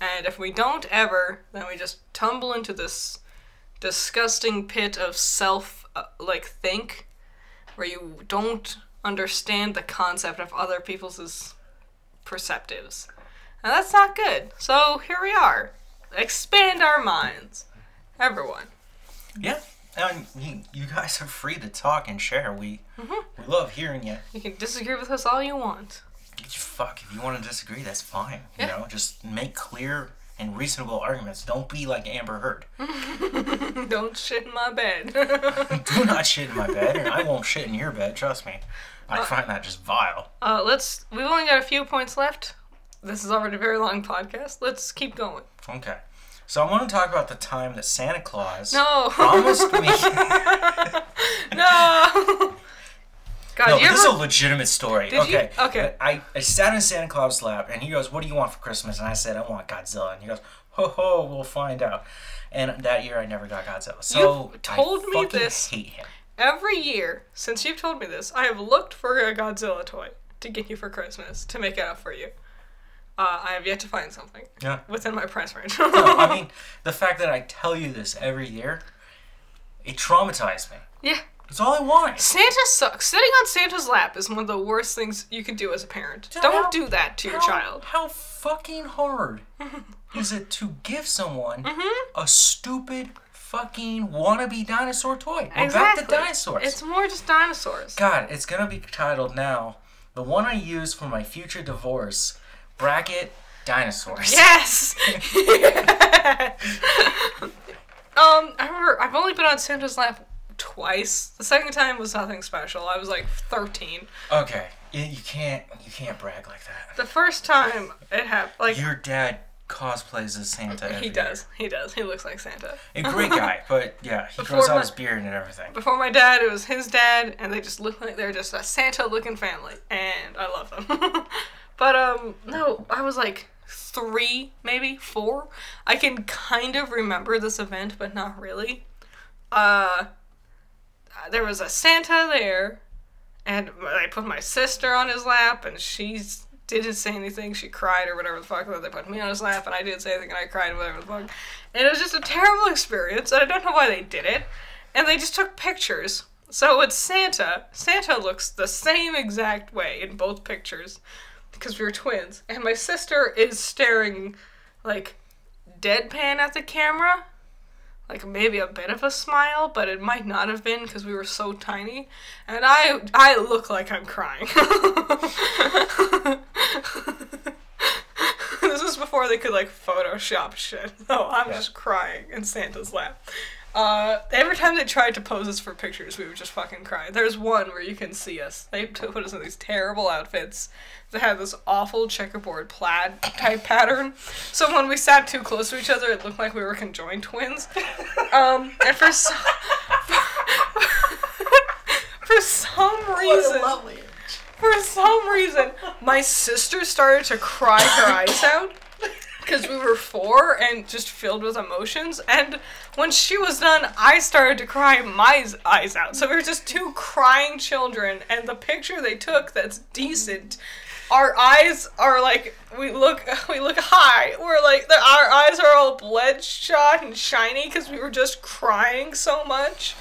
And if we don't ever, then we just tumble into this disgusting pit of think, where you don't understand the concept of other people's perceptives. And that's not good. So here we are. Expand our minds. Everyone. Yeah. And you guys are free to talk and share. We love hearing you. You can disagree with us all you want. Fuck, if you want to disagree, that's fine. Yeah. You know, just make clear and reasonable arguments. Don't be like Amber Heard. Don't shit in my bed. Do not shit in my bed, and I won't shit in your bed, trust me. I find that just vile. We've only got a few points left. This is already a very long podcast. Let's keep going. Okay. So I want to talk about the time that Santa Claus promised me... No! God, No, you this is a ever... legitimate story. Did you? Okay. I sat in Santa Claus' lap, and he goes, "What do you want for Christmas?" And I said, "I want Godzilla." And he goes, "Ho ho, we'll find out." And that year, I never got Godzilla. So You've told I me fucking this hate him. every year since you've told me this. I have looked for a Godzilla toy to get you for Christmas to make it up for you. I have yet to find something within my price range. No, I mean, the fact that I tell you this every year, it traumatized me. Yeah. That's all I want. Santa sucks. Sitting on Santa's lap is one of the worst things you can do as a parent. Don't do that to your child. How fucking hard is it to give someone a stupid fucking wannabe dinosaur toy? We're back to dinosaurs. It's more just dinosaurs. God, it's gonna be titled now, the one I use for my future divorce, bracket dinosaurs. Yes! I remember, I've only been on Santa's lap twice. The second time was nothing special. I was like 13. Okay, you can't brag like that. The first time it happened, like... Your dad cosplays as Santa every He does. He looks like Santa. A great guy, but yeah, he grows out his beard and everything. Before my dad, it was his dad, and they just look like they're just a Santa-looking family, and I love them. But, no, I was like 3, maybe 4. I can kind of remember this event, but not really. There was a Santa there, and I put my sister on his lap, and she didn't say anything. She cried or whatever the fuck. They put me on his lap, and I didn't say anything, and I cried and whatever the fuck. And it was just a terrible experience, and I don't know why they did it. And they just took pictures. So it's Santa. Santa looks the same exact way in both pictures, because we were twins. And my sister is staring, like, deadpan at the camera. Like, maybe a bit of a smile, but it might not have been because we were so tiny. And I look like I'm crying. This is before they could, like, Photoshop shit. So I'm just crying in Santa's lap. Every time they tried to pose us for pictures, we would just fucking cry. There's one where you can see us. They put us in these terrible outfits that had this awful checkerboard plaid type pattern. So when we sat too close to each other, it looked like we were conjoined twins. And for some reason, my sister started to cry her eyes out. Because we were 4 and just filled with emotions. And when she was done, I started to cry my eyes out. So we were just 2 crying children. And the picture they took that's decent, our eyes are like, we look high. We're like, our eyes are all bloodshot and shiny because we were just crying so much.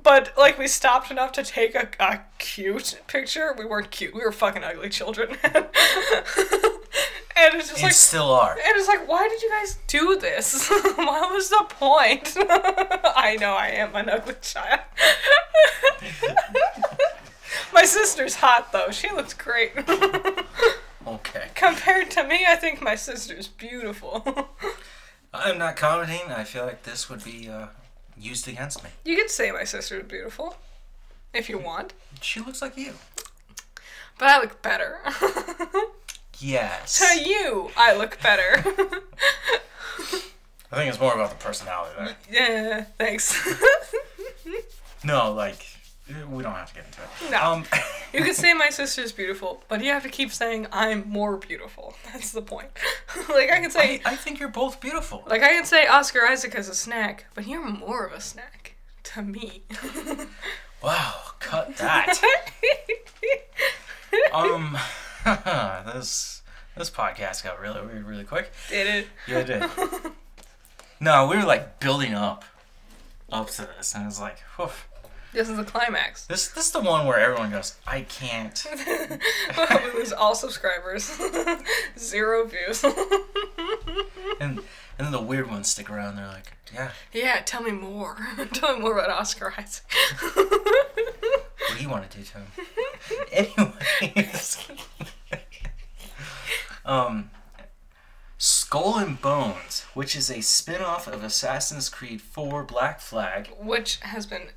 But, like, we stopped enough to take a cute picture. We weren't cute. We were fucking ugly children. And it's just like... still are. And it's like, why did you guys do this? What was the point? I know I am an ugly child. My sister's hot, though. She looks great. Okay. Compared to me, I think my sister's beautiful. I'm not commenting. I feel like this would be used against me. You can say my sister's beautiful. If you want. She looks like you. But I look better. Yes. To you, I look better. I think it's more about the personality there. Yeah, thanks. No, like, we don't have to get into it. No. You can say my sister's beautiful, but you have to keep saying I'm more beautiful. That's the point. Like, I can say... I think you're both beautiful. Like, I can say Oscar Isaac is a snack, but you're more of a snack to me. Wow, cut that. This podcast got really weird really quick. Did it? Yeah, it did. No, we were like building up to this, and it's like, whew. This is the climax. This is the one where everyone goes, I can't. We lose all subscribers. 0 views. And then the weird ones stick around. They're like, yeah. Yeah, tell me more. Tell me more about Oscar Isaac. What do you want to do to him? Anyways. Skull and Bones, which is a spin-off of Assassin's Creed 4 Black Flag. Which has been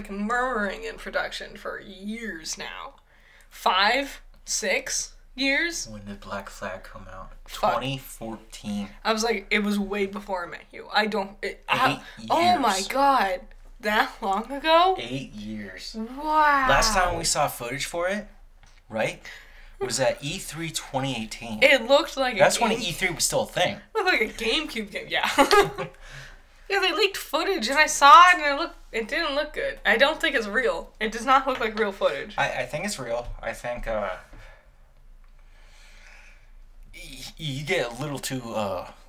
murmuring in production for years now. 5, 6 years? When did Black Flag come out? Fuck. 2014. I was like, it was way before I met you. 8 years. Oh my god. that long ago? 8 years. Wow. Last time we saw footage for it, right, was at E3 2018. It looked like That's when E3 was still a thing. It looked like a GameCube game, yeah. Yeah, they leaked footage, and I saw it, and it didn't look good. I don't think it's real. It does not look like real footage. I think it's real. I think you get a little too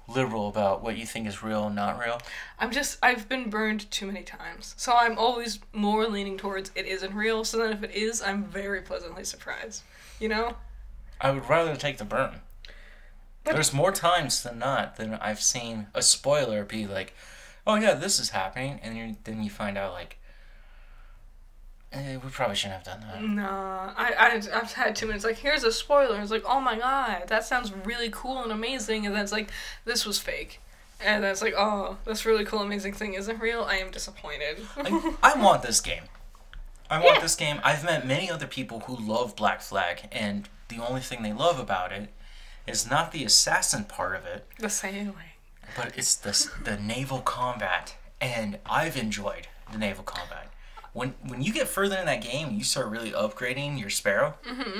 liberal about what you think is real and not real. I've been burned too many times. So I'm always more leaning towards it isn't real, so then if it is, I'm very pleasantly surprised. You know? I would rather take the burn. But there's more times than not than I've seen a spoiler be like, oh yeah, this is happening, and then you find out like, we probably shouldn't have done that. No, I've had too many. It's like, here's a spoiler. It's like, oh my god, that sounds really cool and amazing. And then it's like, this was fake. And then it's like, oh, this really cool, amazing thing isn't real. I am disappointed. I want this game. I want this game. I've met many other people who love Black Flag, and the only thing they love about it is not the assassin part of it. The sailing. But it's the naval combat. And I've enjoyed the naval combat. When you get further in that game, you start really upgrading your Sparrow,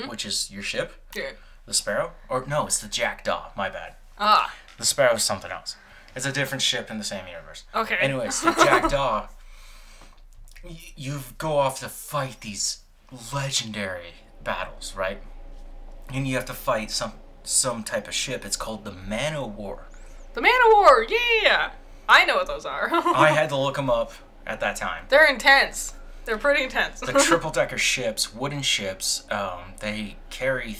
which is your ship. Yeah. The Sparrow? Or no, it's the Jackdaw. My bad. Ah. The Sparrow is something else. It's a different ship in the same universe. Okay. Anyways, the Jackdaw, you go off to fight these legendary battles, right? And you have to fight some type of ship. It's called the Man o' War. The Man o' War, yeah! I know what those are. I had to look them up at that time. They're intense. They're pretty intense. The triple-decker ships, wooden ships, they carry,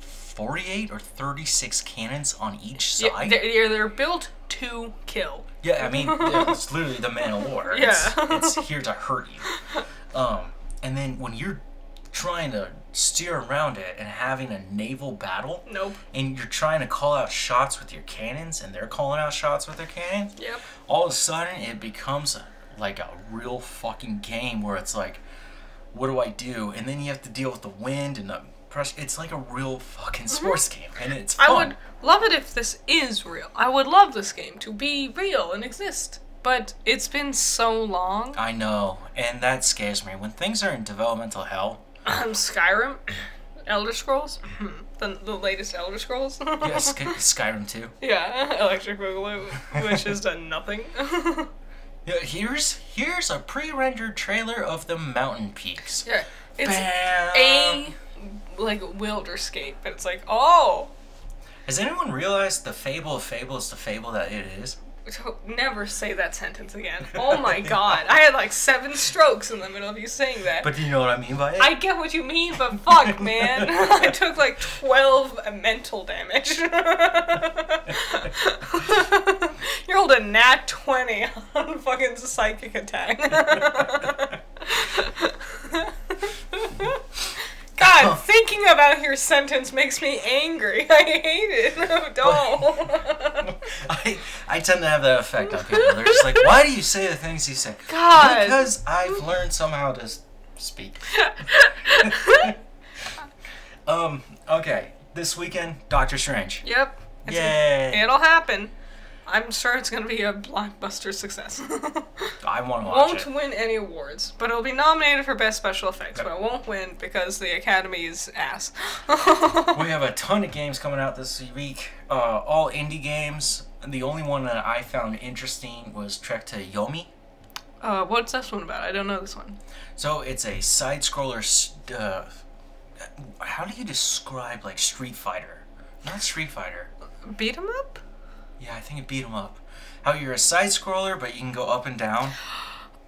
48 or 36 cannons on each side? Yeah, they're built to kill. Yeah, I mean, it's literally the Man o' War. Yeah. It's here to hurt you. And then when you're trying to steer around it and having a naval battle, and you're trying to call out shots with your cannons, and they're calling out shots with their cannons, all of a sudden it becomes like a real fucking game where it's like, what do I do? And then you have to deal with the wind and the pressure. It's like a real fucking sports game, and it's fun. I would love it if this is real. I would love this game to be real and exist. But it's been so long. I know, and that scares me. When things are in developmental hell. Skyrim? Elder Scrolls? The latest Elder Scrolls? Yes, Skyrim 2. Yeah, Electric Boogaloo, which has done nothing. Yeah, here's a pre-rendered trailer of the mountain peaks. Yeah, it's Bam! like Wilderscape, but it's like, oh! Has anyone realized the fable of fable is the fable that it is? Never say that sentence again. Oh my god. I had like 7 strokes in the middle of you saying that. But do you know what I mean by it? I get what you mean, but fuck, man. I took like 12 mental damage. You rolled a nat 20 on fucking psychic attack. God, thinking about your sentence makes me angry. I hate it. No, don't. I tend to have that effect on people. They're just like, why do you say the things you say? God. Because I've learned somehow to speak. Okay. This weekend, Doctor Strange. Yep. Yay. It'll happen. I'm sure it's going to be a blockbuster success. I want to watch it. Won't win any awards, but it'll be nominated for Best Special Effects, but it won't win because the Academy's ass. We have a ton of games coming out this week. All indie games. The only one that I found interesting was Trek to Yomi. What's this one about? I don't know this one. So it's a side-scroller. How do you describe like Street Fighter? Not Street Fighter. Beat 'em up? Yeah, I think it beat 'em up. How you're a side-scroller, but you can go up and down.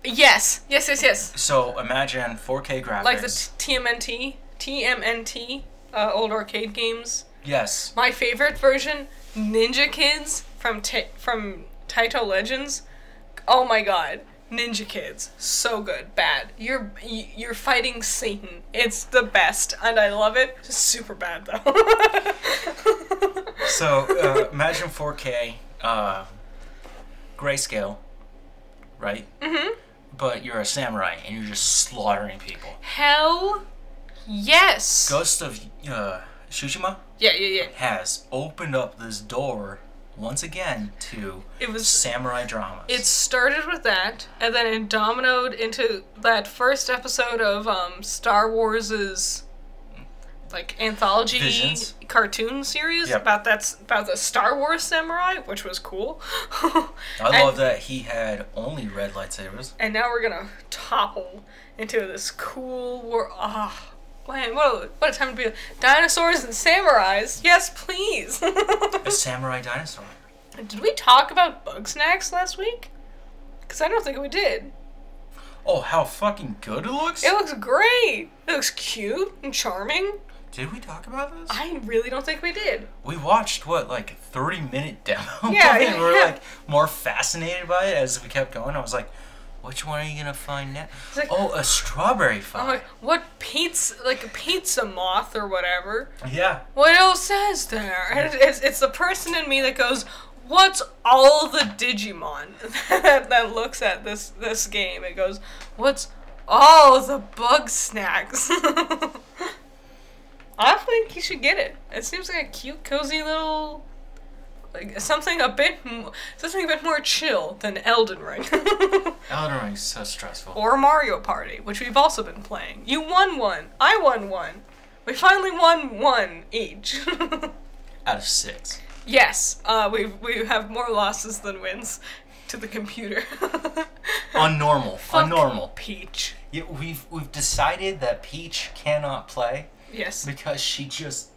Yes. So imagine 4K graphics. Like the TMNT, old arcade games. Yes. My favorite version, Ninja Kids from Taito Legends. Oh my god, Ninja Kids, so good. Bad. You're fighting Satan. It's the best, and I love it. Super bad though. So imagine 4K, grayscale, right? Mm-hmm. But you're a samurai and you're just slaughtering people. Hell yes. Ghost of Tsushima. Yeah. Has opened up this door once again to It was samurai dramas. It started with that, and then it dominoed into that first episode of Star Wars's like anthology Visions. cartoon series Yep. about the Star Wars samurai, which was cool. I love that he had only red lightsabers. And now we're gonna topple into this cool war. Ah, man, what a time to be! Dinosaurs and samurais. Yes, please. A samurai dinosaur. Did we talk about bug snacks last week? Because I don't think we did. Oh, how fucking good it looks! It looks great. It looks cute and charming. Did we talk about this? I really don't think we did. We watched, what, like a 30-minute demo? Yeah, and yeah, we were yeah. like more fascinated by it as we kept going. I was like, which one are you gonna find now? Like, Oh, a strawberry I'm find. like, what pizza, like a pizza moth or whatever. Yeah. What else says there? And it's the person in me that goes, what's all the Digimon that looks at this game and goes, what's all the bug snacks? I think you should get it. It seems like a cute, cozy little, like something a bit more chill than Elden Ring. Elden Ring's so stressful. Or Mario Party, which we've also been playing. You won one. I won one. We finally won one each. Out of 6. Yes, we have more losses than wins to the computer. Unnormal. Fuck Unnormal. Peach. Yeah, we've decided that Peach cannot play Yes. because she just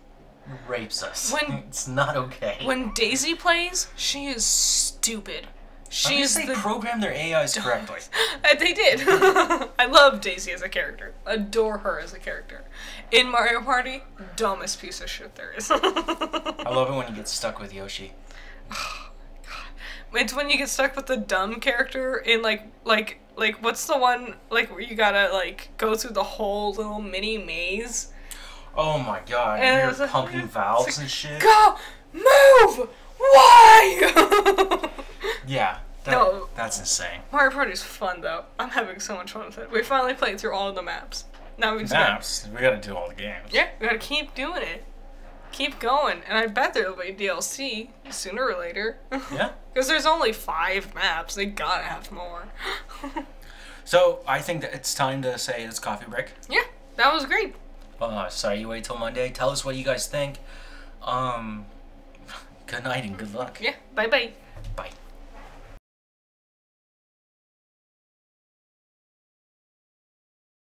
rapes us. When- It's not okay. When Daisy plays, she is stupid. At least She's they the program their AIs correctly. They did. I love Daisy as a character. Adore her as a character. In Mario Party, dumbest piece of shit there is. I love it when you get stuck with Yoshi. It's when you get stuck with the dumb character in like what's the one like where you gotta like go through the whole little mini maze? Oh my god, And you're it's like- pumping valves and shit. Go! Move! Why? Yeah, No. that's insane. Mario Party's fun though. I'm having so much fun with it. We finally played through all of the maps. Now we just gotta- Maps, we gotta do all the games. Yeah, we gotta keep doing it. Keep going. And I bet there'll be DLC sooner or later. Yeah. Because there's only 5 maps. They gotta have more. So, I think that it's time to say it's coffee break. Yeah, that was great. Sorry you wait till Monday. Tell us what you guys think. Good night and good luck. Yeah, bye-bye. Bye.